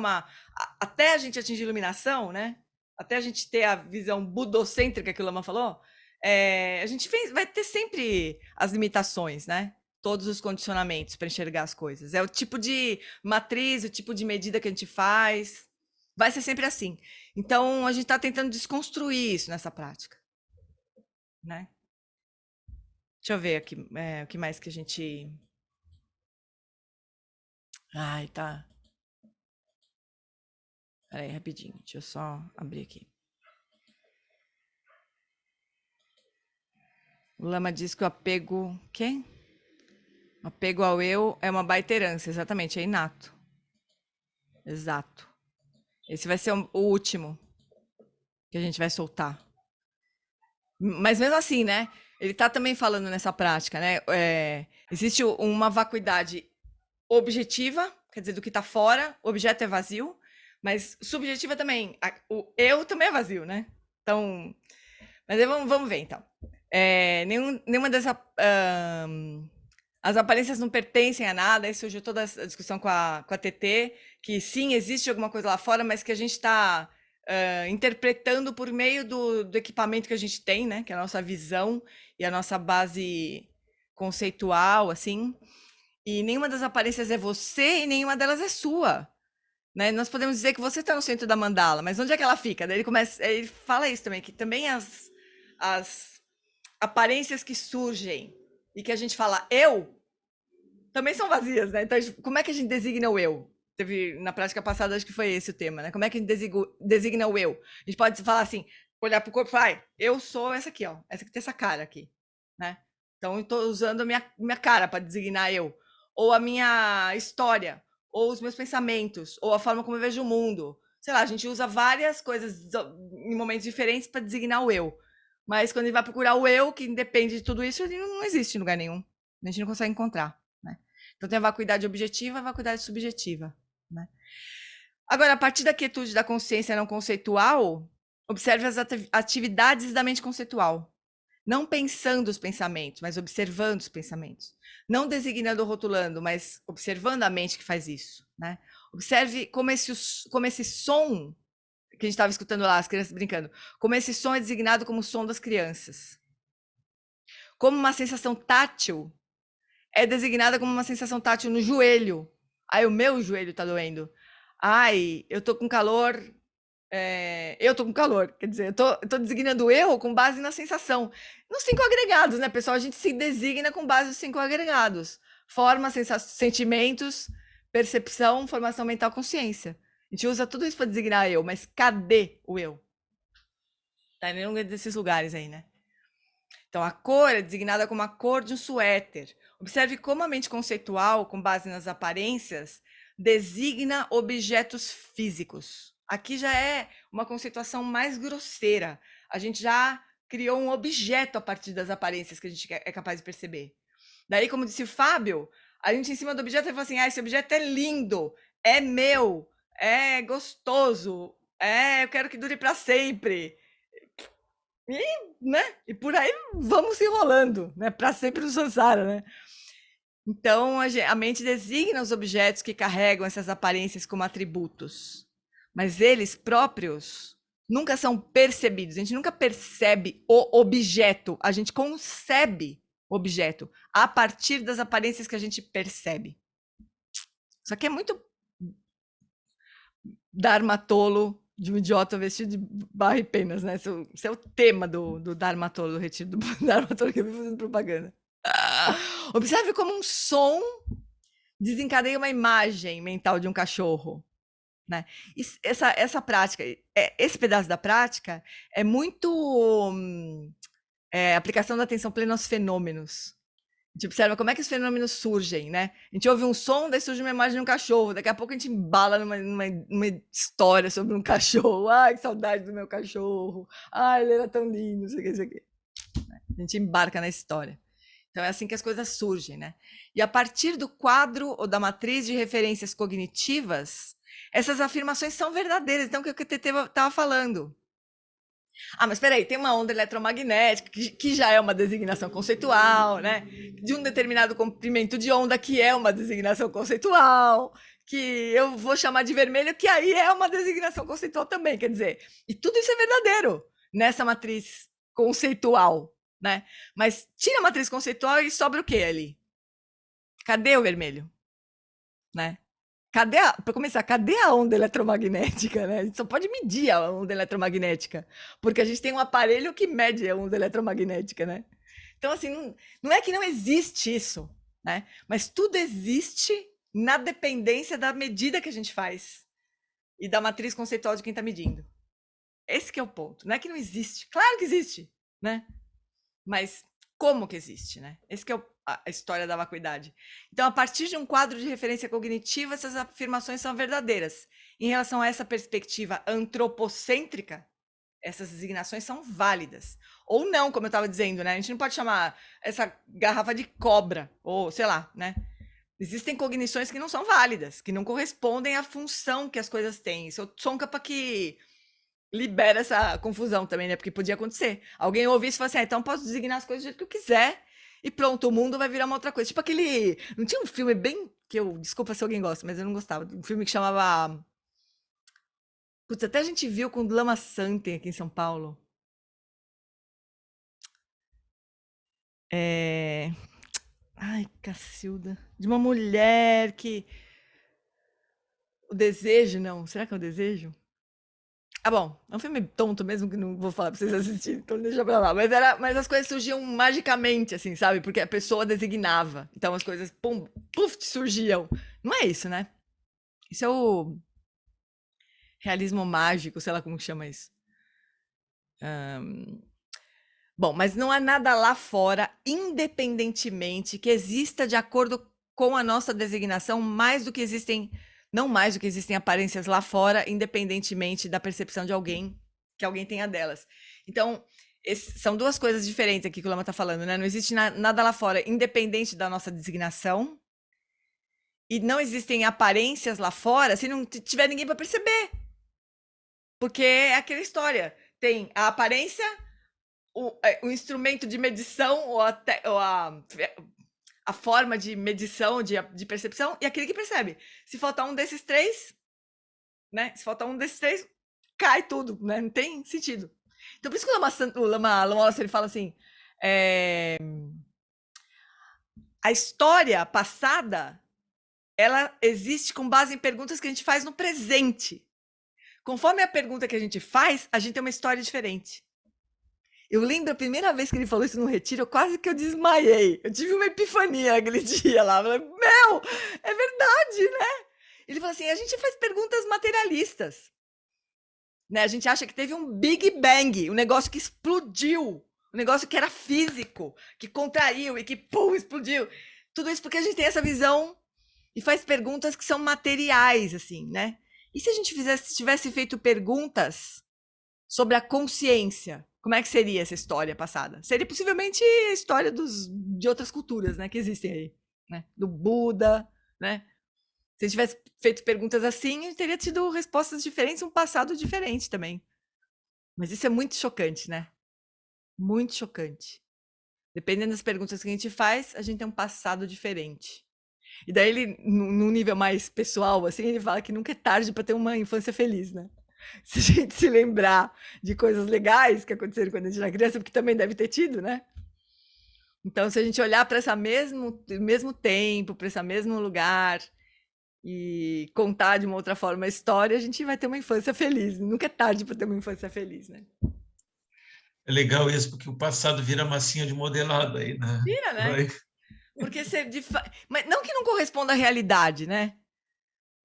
até a gente atingir iluminação, né? Até a gente ter a visão budocêntrica que o Lama falou, a gente vai ter sempre as limitações, né? Todos os condicionamentos para enxergar as coisas. É o tipo de matriz, o tipo de medida que a gente faz. Vai ser sempre assim. Então, a gente está tentando desconstruir isso nessa prática. Né? Deixa eu ver aqui o que mais que a gente... Ai, tá. Peraí, rapidinho. Deixa eu só abrir aqui. O Lama diz que o apego... Quem? Apego ao eu é uma baita herança, exatamente, é inato. Exato. Esse vai ser o último que a gente vai soltar. Mas mesmo assim, né? Ele tá também falando nessa prática, né? Existe uma vacuidade objetiva, quer dizer, do que tá fora, o objeto é vazio, mas subjetiva também. O eu também é vazio, né? Então, mas aí vamos ver, então. Nenhuma dessas... as aparências não pertencem a nada, aí surgiu toda a discussão com a TT, que sim, existe alguma coisa lá fora, mas que a gente está interpretando por meio do equipamento que a gente tem, né? Que é a nossa visão e a nossa base conceitual, assim. E nenhuma das aparências é você e nenhuma delas é sua. Né? Nós podemos dizer que você está no centro da mandala, mas onde é que ela fica? Daí ele fala isso também, que também as aparências que surgem e que a gente fala eu, também são vazias, né? Então, como é que a gente designa o eu? Teve na prática passada, acho que foi esse o tema, né? Como é que a gente designa o eu? A gente pode falar assim, olhar para o corpo e falar, eu sou essa aqui, ó, essa que tem essa cara aqui, né? Então, eu estou usando a minha cara para designar eu, ou a minha história, ou os meus pensamentos, ou a forma como eu vejo o mundo. Sei lá, a gente usa várias coisas em momentos diferentes para designar o eu. Mas quando ele vai procurar o eu, que independe de tudo isso, ele não existe em lugar nenhum. A gente não consegue encontrar. Né? Então tem a vacuidade objetiva e a vacuidade subjetiva. Né? Agora, a partir da quietude da consciência não conceitual, observe as atividades da mente conceitual. Não pensando os pensamentos, mas observando os pensamentos. Não designando ou rotulando, mas observando a mente que faz isso. Né? Observe como esse som que a gente estava escutando lá, as crianças brincando, como esse som é designado como o som das crianças. Como uma sensação tátil é designada como uma sensação tátil no joelho. Ai, o meu joelho está doendo. Ai, eu tô com calor. Eu tô com calor, quer dizer, eu tô designando eu com base na sensação. Nos 5 agregados, né, pessoal? A gente se designa com base nos 5 agregados. Forma, sentimentos, percepção, formação mental, consciência. A gente usa tudo isso para designar eu, mas cadê o eu? Tá em nenhum desses lugares aí, né? Então, a cor é designada como a cor de um suéter. Observe como a mente conceitual, com base nas aparências, designa objetos físicos. Aqui já é uma conceituação mais grosseira. A gente já criou um objeto a partir das aparências que a gente é capaz de perceber. Daí, como disse o Fábio, a gente em cima do objeto fala assim, esse objeto é lindo, é meu, é gostoso, eu quero que dure para sempre. E por aí vamos enrolando, né? Para sempre no samsara, né? Então, a mente designa os objetos que carregam essas aparências como atributos, mas eles próprios nunca são percebidos. A gente nunca percebe o objeto, a gente concebe o objeto a partir das aparências que a gente percebe. Isso aqui é muito Dharma tolo de um idiota vestido de barra e penas, né? Esse é o tema do Dharma tolo, do retiro do Dharma tolo que eu vi fazendo propaganda. Observe como um som desencadeia uma imagem mental de um cachorro. Né? Essa prática, esse pedaço da prática é muito aplicação da atenção plena aos fenômenos. A gente observa como é que os fenômenos surgem, né? A gente ouve um som, daí surge uma imagem de um cachorro. Daqui a pouco a gente embala numa história sobre um cachorro. Ai, que saudade do meu cachorro. Ai, ele era tão lindo, não sei o que, isso aqui. A gente embarca na história. Então, é assim que as coisas surgem, né? E a partir do quadro ou da matriz de referências cognitivas, essas afirmações são verdadeiras. Então, o que o TT estava falando. Mas espera aí, tem uma onda eletromagnética, que já é uma designação conceitual, né? De um determinado comprimento de onda, que é uma designação conceitual, que eu vou chamar de vermelho, que aí é uma designação conceitual também, quer dizer. E tudo isso é verdadeiro nessa matriz conceitual, né? Mas tira a matriz conceitual e sobra o que ali? Cadê o vermelho? Né? Para começar, cadê a onda eletromagnética, né? A gente só pode medir a onda eletromagnética, porque a gente tem um aparelho que mede a onda eletromagnética, né? Então, assim, não é que não existe isso, né? Mas tudo existe na dependência da medida que a gente faz e da matriz conceitual de quem está medindo. Esse que é o ponto. Não é que não existe. Claro que existe, né? Mas como que existe, né? Esse que é a história da vacuidade. Então, a partir de um quadro de referência cognitiva, essas afirmações são verdadeiras. Em relação a essa perspectiva antropocêntrica, essas designações são válidas. Ou não, como eu estava dizendo, né? A gente não pode chamar essa garrafa de cobra, ou sei lá, né? Existem cognições que não são válidas, que não correspondem à função que as coisas têm. Isso é o Tsongkhapa que libera essa confusão também, né? Porque podia acontecer. Alguém ouvir isso e falar assim, então posso designar as coisas do jeito que eu quiser e pronto, o mundo vai virar uma outra coisa. Tipo aquele... Não tinha um filme bem... Desculpa se alguém gosta, mas eu não gostava. Um filme que chamava... Putz, até a gente viu com o Lama Santen aqui em São Paulo. Ai, Cacilda. De uma mulher que... O Desejo, não. Será que é o Desejo? Ah, bom. É um filme tonto mesmo, que não vou falar pra vocês assistirem, então deixa pra lá. Mas as coisas surgiam magicamente, assim, sabe? Porque a pessoa designava. Então as coisas, pum, puf, surgiam. Não é isso, né? Isso é o realismo mágico, sei lá como que chama isso. Bom, mas não há nada lá fora, independentemente, que exista de acordo com a nossa designação, não mais do que existem aparências lá fora, independentemente da percepção de alguém, que alguém tenha delas. Então, são duas coisas diferentes aqui que o Lama está falando, né? Não existe nada lá fora, independente da nossa designação, e não existem aparências lá fora se não tiver ninguém para perceber. Porque é aquela história. Tem a aparência, o instrumento de medição, ou a forma de medição, de percepção, e aquele que percebe. Se faltar um desses três, né? Se faltar um desses três, cai tudo, né? Não tem sentido. Então, por isso que o Lama Wallace, ele fala assim, a história passada, ela existe com base em perguntas que a gente faz no presente. Conforme a pergunta que a gente faz, a gente tem uma história diferente. Eu lembro a primeira vez que ele falou isso no retiro, quase que eu desmaiei. Eu tive uma epifania aquele dia lá. Eu falei, meu, é verdade, né? Ele falou assim, a gente faz perguntas materialistas. Né? A gente acha que teve um Big Bang, um negócio que explodiu, um negócio que era físico, que contraiu e que, pum, explodiu. Tudo isso porque a gente tem essa visão e faz perguntas que são materiais, assim, né? E se a gente tivesse feito perguntas sobre a consciência, como é que seria essa história passada? Seria possivelmente a história de outras culturas, né, que existem aí, né? Do Buda, né? Se a gente tivesse feito perguntas assim, a gente teria tido respostas diferentes, um passado diferente também. Mas isso é muito chocante, né? Muito chocante. Dependendo das perguntas que a gente faz, a gente tem um passado diferente. E daí ele, num nível mais pessoal, assim, ele fala que nunca é tarde para ter uma infância feliz, né? Se a gente se lembrar de coisas legais que aconteceram quando a gente era criança, porque também deve ter tido, né? Então, se a gente olhar para esse mesmo tempo, para esse mesmo lugar e contar de uma outra forma a história, a gente vai ter uma infância feliz. Nunca é tarde para ter uma infância feliz, né? É legal isso, porque o passado vira massinha de modelado aí, né? Vira, né? Porque mas não que não corresponda à realidade, né?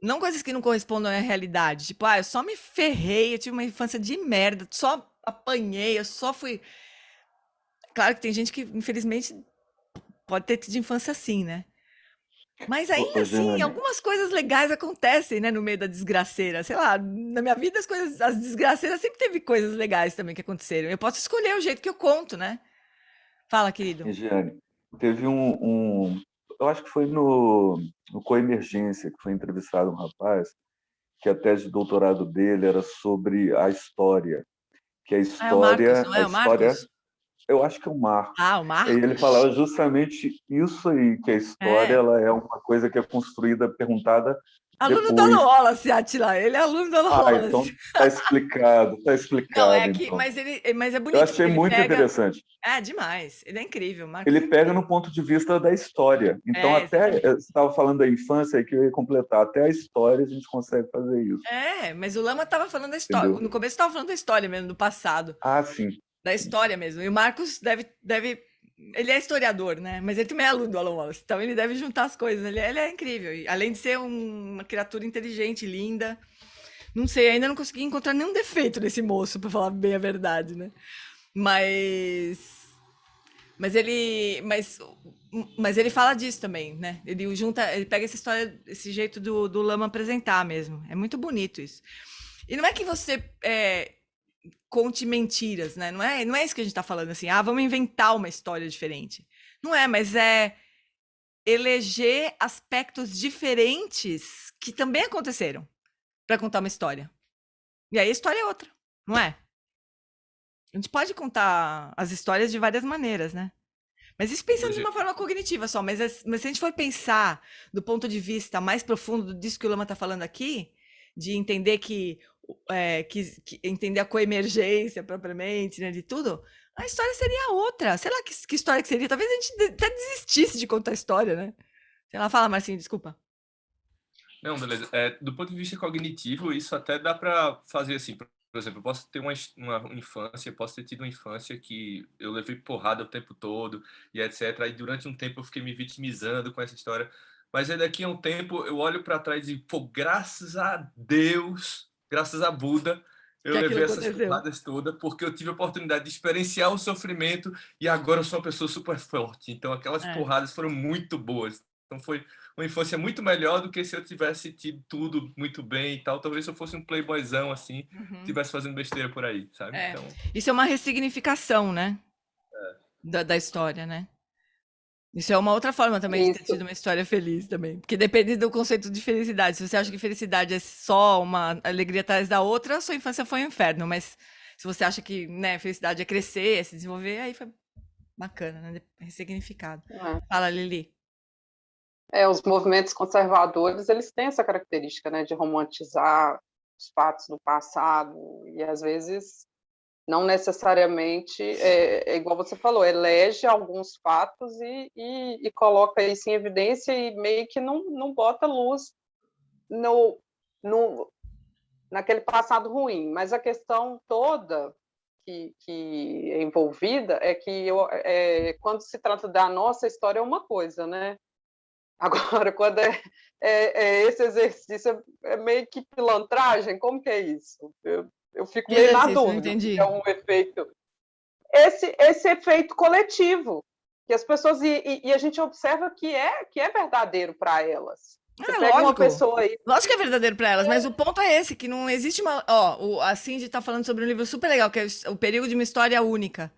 Não coisas que não correspondam à realidade. Tipo, eu só me ferrei, eu tive uma infância de merda, só apanhei, eu só fui... Claro que tem gente que, infelizmente, pode ter tido infância assim, né? Mas ainda assim, algumas coisas legais acontecem, né, no meio da desgraceira. Sei lá, na minha vida as desgraceiras sempre teve coisas legais também que aconteceram. Eu posso escolher o jeito que eu conto, né? Fala, querido. Regiane, teve eu acho que foi no Coemergência, que foi entrevistado um rapaz, que a tese de doutorado dele era sobre a história. Que a história... É o Marcos, não é? O Marcos? Eu acho que é o Marcos. Ah, o Marcos. E ele falava justamente isso aí, que a história ela é uma coisa que é construída, perguntada aluno depois. do Alan Wallace, Atila. Ele é aluno do Alan Wallace. Então tá explicado, tá explicado. Não, é que, então. mas é bonito. Eu achei muito interessante. É demais. Ele é incrível. Marcos. Ele pega no ponto de vista da história. Então, até você estava falando da infância aí que eu ia completar. Até a história a gente consegue fazer isso. Mas o Lama estava falando da história. Entendeu? No começo estava falando da história mesmo, do passado. Ah, sim. Da história mesmo. E o Marcos deve... Ele é historiador, né? Mas ele também é aluno do Alan Wallace. Então ele deve juntar as coisas. Ele é incrível. E, além de ser uma criatura inteligente, linda. Não sei, ainda não consegui encontrar nenhum defeito nesse moço, para falar bem a verdade, né? Mas Mas ele fala disso também, né? Ele pega essa história, esse jeito do Lama apresentar mesmo. É muito bonito isso. E não é que você conte mentiras, né? Não é isso que a gente está falando assim. Vamos inventar uma história diferente. Não é, mas é eleger aspectos diferentes que também aconteceram para contar uma história. E aí a história é outra, não é? A gente pode contar as histórias de várias maneiras, né? Mas isso pensando de uma forma cognitiva só. Mas se a gente for pensar do ponto de vista mais profundo disso que o Lama está falando aqui, de entender que entender a coemergência propriamente, né, de tudo, a história seria outra. Sei lá que história que seria. Talvez a gente até desistisse de contar a história, né? Sei lá, fala, Marcinho, desculpa. Não, beleza. Do ponto de vista cognitivo, isso até dá para fazer assim. Por exemplo, eu posso ter uma infância, posso ter tido uma infância que eu levei porrada o tempo todo e etc. Aí durante um tempo eu fiquei me vitimizando com essa história. Mas aí daqui a um tempo eu olho para trás e, pô, graças a Deus, graças a Buda, eu levei essas porradas todas porque eu tive a oportunidade de experienciar o sofrimento e agora eu sou uma pessoa super forte. Então aquelas porradas foram muito boas. Então foi uma infância muito melhor do que se eu tivesse tido tudo muito bem e tal. Talvez se eu fosse um playboyzão, assim, estivesse fazendo besteira por aí, sabe? Então... Isso é uma ressignificação, né? Da história, né? Isso é uma outra forma também de ter tido uma história feliz também. Porque depende do conceito de felicidade. Se você acha que felicidade é só uma alegria atrás da outra, sua infância foi um inferno. Mas se você acha que, né, felicidade é crescer, é se desenvolver, aí foi bacana, né? Ressignificado. Fala, Lili. Os movimentos conservadores, eles têm essa característica, né, de romantizar os fatos do passado e, às vezes, não necessariamente, igual você falou, elege alguns fatos e coloca isso em evidência e meio que não bota luz naquele passado ruim. Mas a questão toda que é envolvida é que quando se trata da nossa história é uma coisa, né? Agora, quando esse exercício é meio que pilantragem, como que é isso? Eu fico meio na dúvida. É um efeito. Esse efeito coletivo, que as pessoas. E a gente observa que é verdadeiro para elas. Você pega lógico. Uma pessoa aí. Lógico que é verdadeiro para elas, mas o ponto é esse: que não existe uma. A Cindy está falando sobre um livro super legal, que é O Perigo de uma História Única.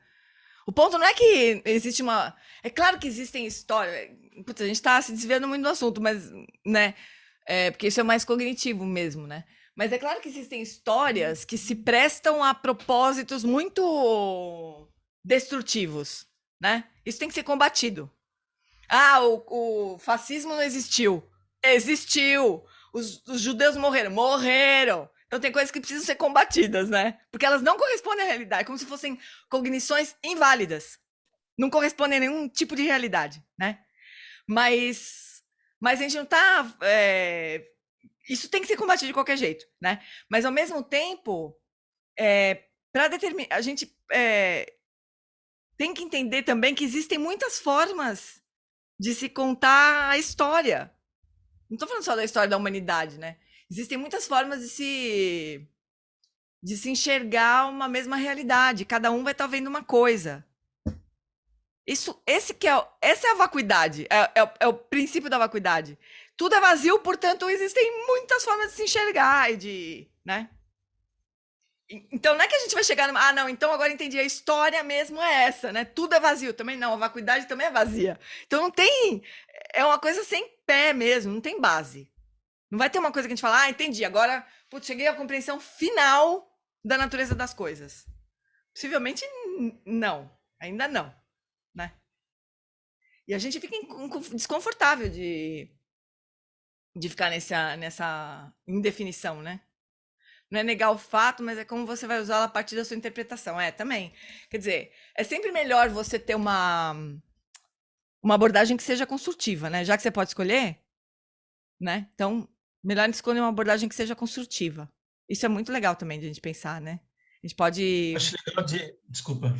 O ponto não é que existe uma... É claro que existem histórias... Putz, a gente está se desviando muito do assunto, mas, né? Porque isso é mais cognitivo mesmo, né? Mas é claro que existem histórias que se prestam a propósitos muito destrutivos, né? Isso tem que ser combatido. O fascismo não existiu. Existiu. Os judeus morreram. Então tem coisas que precisam ser combatidas, né? Porque elas não correspondem à realidade, como se fossem cognições inválidas. Não correspondem a nenhum tipo de realidade, né? Mas a gente não tá... Isso tem que ser combatido de qualquer jeito, né? Mas, ao mesmo tempo, para determinar... A gente tem que entender também que existem muitas formas de se contar a história. Não estou falando só da história da humanidade, né? Existem muitas formas de se enxergar uma mesma realidade. Cada um vai estar vendo uma coisa. Essa é a vacuidade. É o princípio da vacuidade. Tudo é vazio, portanto, existem muitas formas de se enxergar e né? Então, não é que a gente vai chegar numa... não, então agora entendi, a história mesmo é essa, né? Tudo é vazio. Também não, a vacuidade também é vazia. Então, não tem... É uma coisa sem pé mesmo, não tem base. Não vai ter uma coisa que a gente fala, entendi, agora cheguei à compreensão final da natureza das coisas. Possivelmente não, ainda não, né? E a gente fica desconfortável de ficar nessa indefinição, né? Não é negar o fato, mas é como você vai usá-la a partir da sua interpretação. Também. Quer dizer, é sempre melhor você ter uma abordagem que seja construtiva, né? Já que você pode escolher, né? Então, melhor escolher uma abordagem que seja construtiva. Isso é muito legal também de a gente pensar, né? A gente pode... Acho legal Desculpa.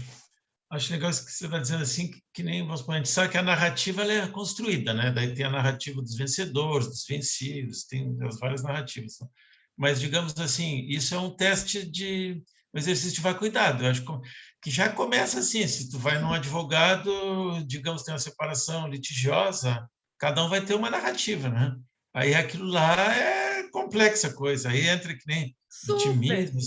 Acho legal isso que você está dizendo assim, que nem a gente sabe que a narrativa ela é construída, né? Daí tem a narrativa dos vencedores, dos vencidos, tem as várias narrativas. Mas, digamos assim, isso é um teste de um exercício de tomar cuidado. Eu acho que já começa assim, se tu vai num advogado, digamos, tem uma separação litigiosa, cada um vai ter uma narrativa, né? Aí aquilo lá é complexa a coisa, aí entra que nem vitimismo,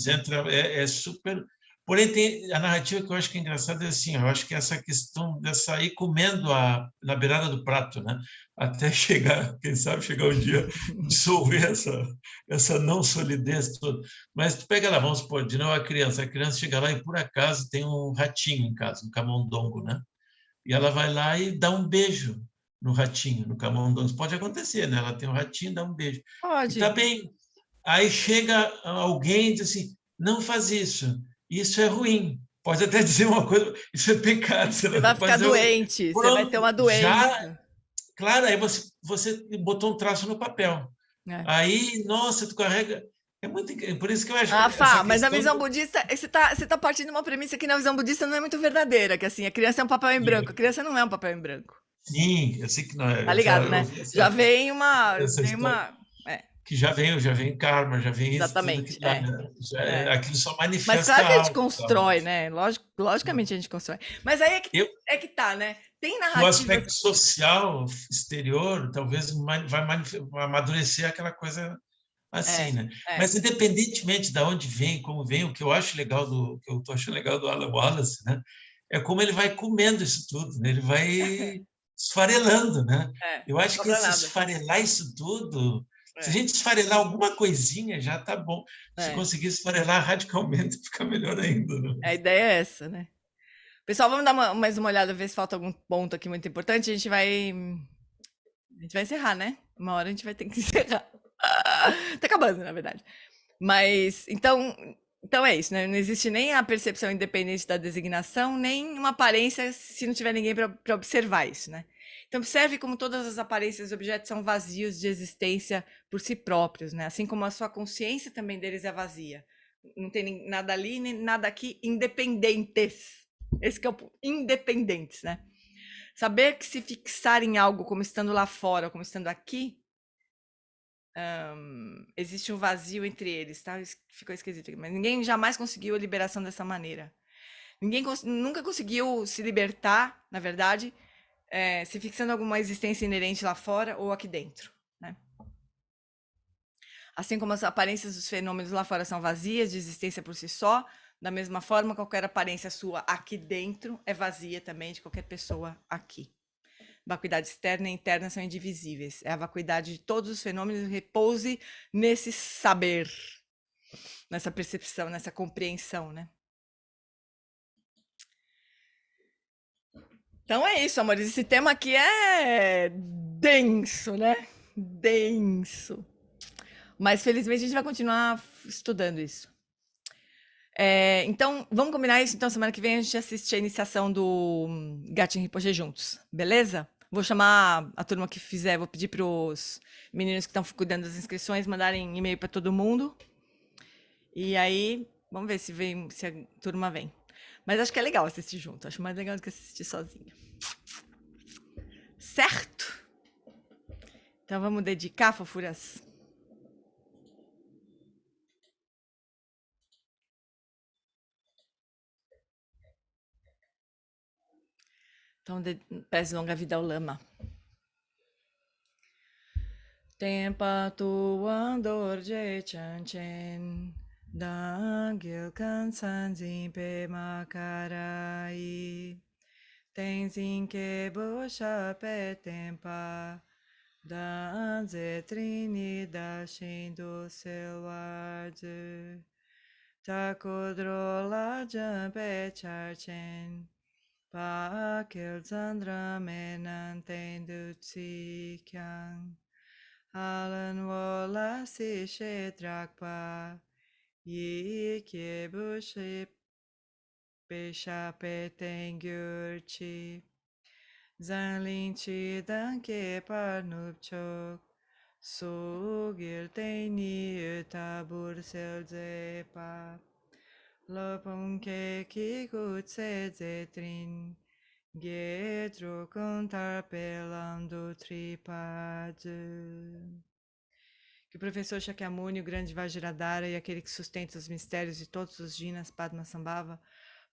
é super... Porém, tem a narrativa que eu acho que é engraçada é assim, eu acho que essa questão dessa ir comendo na beirada do prato, né? Até chegar, quem sabe, chegar um dia, dissolver essa não solidez toda. Mas tu pega lá, vamos supor, de novo a criança chega lá e por acaso tem um ratinho em casa, um camundongo, né? E ela vai lá e dá um beijo no ratinho, no camundongo. Isso pode acontecer, né? Ela tem um ratinho, dá um beijo. Pode. E tá bem. Aí chega alguém e diz assim, não faz isso é ruim. Pode até dizer uma coisa, isso é pecado. Você vai ficar doente, você vai ter uma doença. Claro, aí você botou um traço no papel. Aí, nossa, tu carrega... É muito... Por isso que eu acho que Fá, mas na visão budista, você tá partindo de uma premissa que na visão budista não é muito verdadeira, que assim, a criança é um papel em branco. A criança não é um papel em branco. Sim, eu sei que não é. Tá ligado, né? Já vem uma... Que já vem karma, já vem isso. Exatamente. Aquilo só manifesta. Mas claro que a gente constrói, né? Logicamente a gente constrói. Mas aí é que tá, né? Tem narrativa... No aspecto social, exterior, talvez vai amadurecer aquela coisa assim, né? Mas independentemente de onde vem, como vem, o que eu acho legal que eu tô achando legal do Alan Wallace, né? É como ele vai comendo isso tudo, né? Ele vai esfarelando, né? Eu acho que se esfarelar isso tudo, se a gente esfarelar alguma coisinha, já tá bom. Se conseguir esfarelar radicalmente, fica melhor ainda, né? A ideia é essa, né? Pessoal, vamos dar mais uma olhada, ver se falta algum ponto aqui muito importante. A gente vai encerrar, né? Uma hora a gente vai ter que encerrar. Tá acabando, na verdade. Mas, então é isso, né? Não existe nem a percepção independente da designação, nem uma aparência se não tiver ninguém para observar isso, né? Então, observe como todas as aparências e objetos são vazios de existência por si próprios, né? Assim como a sua consciência também deles é vazia. Não tem nada ali, nem nada aqui, independentes. Esse que é o ponto. Independentes, né? Saber que se fixar em algo como estando lá fora, como estando aqui, existe um vazio entre eles, tá? Ficou esquisito aqui, mas ninguém jamais conseguiu a liberação dessa maneira. Ninguém nunca conseguiu se libertar, na verdade, se fixando em alguma existência inerente lá fora ou aqui dentro, né? Assim como as aparências dos fenômenos lá fora são vazias de existência por si só, da mesma forma, qualquer aparência sua aqui dentro é vazia também de qualquer pessoa aqui. Vacuidade externa e interna são indivisíveis. É a vacuidade de todos os fenômenos, repouse nesse saber, nessa percepção, nessa compreensão, né? Então é isso, amores. Esse tema aqui é denso, né? Denso. Mas felizmente a gente vai continuar estudando isso. Então, vamos combinar isso? Então, semana que vem a gente assiste a iniciação do Gatin Rinpoche juntos, beleza? Vou chamar a turma que fizer, vou pedir para os meninos que estão cuidando das inscrições mandarem e-mail para todo mundo. E aí, vamos ver se a turma vem. Mas acho que é legal assistir junto, acho mais legal do que assistir sozinha. Certo? Então vamos dedicar, fofuras. Então, peço longa vida ao lama. Tempa tu andor je chanchen, dangil kansan zimpe makarai, tenzin ke bosha pe tempa, danze trini da shindo selwarde, takodrola jampe charchen, pa kil zandra menan tendu tsi kyang. Alan wola si she drakpa, yi ke bushe pesha petengyurchi, zanlin chi danke parnupchok, sugil teni utabur selzepa, lopum ke kikutse zetrin, Gedro contar pelando tripade. Que o professor Shakyamuni, o grande Vajradhara e aquele que sustenta os mistérios de todos os jinas, Padmasambhava,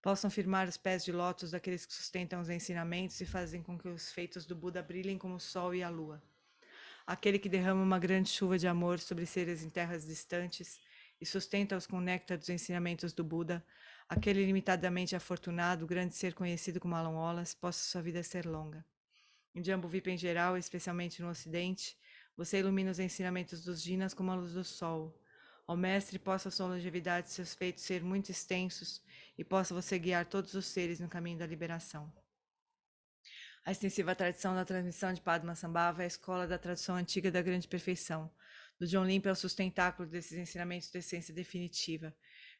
possam firmar os pés de lótus daqueles que sustentam os ensinamentos e fazem com que os feitos do Buda brilhem como o sol e a lua. Aquele que derrama uma grande chuva de amor sobre seres em terras distantes e sustenta-os com o néctar dos ensinamentos do Buda, aquele limitadamente afortunado, o grande ser conhecido como Alan Wallace, possa sua vida ser longa. Em Jambuvipa em geral, especialmente no Ocidente, você ilumina os ensinamentos dos jinas como a luz do sol. Ó Mestre, possa a sua longevidade e seus feitos ser muito extensos e possa você guiar todos os seres no caminho da liberação. A extensiva tradição da transmissão de Padmasambhava é a escola da tradição antiga da grande perfeição. Do John Limpa é o sustentáculo desses ensinamentos de essência definitiva.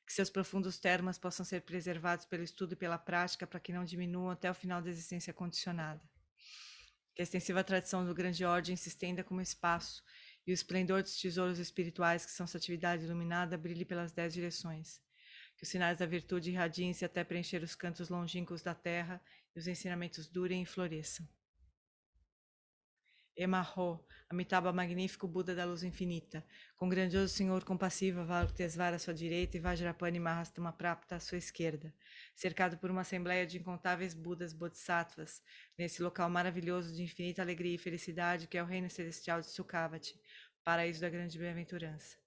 Que seus profundos termas possam ser preservados pelo estudo e pela prática para que não diminuam até o final da existência condicionada. Que a extensiva tradição do grande ordem se estenda como espaço e o esplendor dos tesouros espirituais que são sua atividade iluminada brilhe pelas 10 direções. Que os sinais da virtude irradiem-se até preencher os cantos longínquos da terra e os ensinamentos durem e floresçam. Emarro, Amitabha magnífico Buda da luz infinita, com grandioso Senhor compassivo Avalokitesvara à sua direita e Vajrapani Mahastama Prapta à sua esquerda, cercado por uma assembleia de incontáveis Budas Bodhisattvas, nesse local maravilhoso de infinita alegria e felicidade que é o reino celestial de Sukhavati, paraíso da grande bem-aventurança.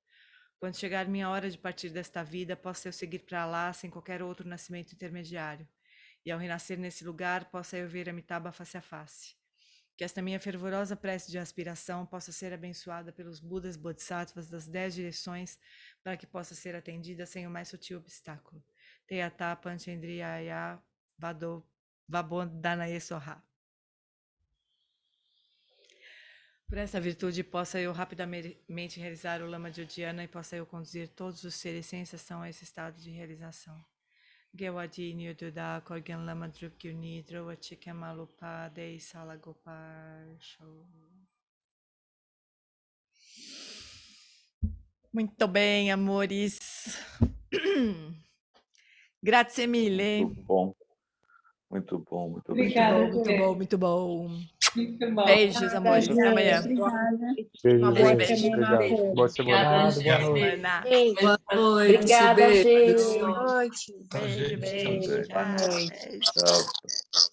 Quando chegar minha hora de partir desta vida, possa eu seguir para lá sem qualquer outro nascimento intermediário, e ao renascer nesse lugar, possa eu ver Amitabha face a face. Que esta minha fervorosa prece de aspiração possa ser abençoada pelos Budas Bodhisattvas das 10 direções para que possa ser atendida sem o mais sutil obstáculo. Teyata Panchendriyaya Vabodhanaye Soha. Por essa virtude possa eu rapidamente realizar o Lama de Uddiyana e possa eu conduzir todos os seres sem exceção a esse estado de realização. Gewadi Nyududa Korgan Lama Drupgyuni Drowachikamalupa Dei Salagopar Show. Muito bem, amores. Grazie mille. Muito bom. Muito bom, muito Obrigada, bom. Muito bom, muito bom. Muito bom. Beijos, amores. Até amanhã. Obrigada. Uma boa Beijo, semana. obrigado. Boa semana. Obrigada, Boa gente. semana. Beijo. Boa noite. Obrigada, beijo. gente. Boa noite. Beijo, beijo. Boa Tchau. noite. Beijo. Tchau.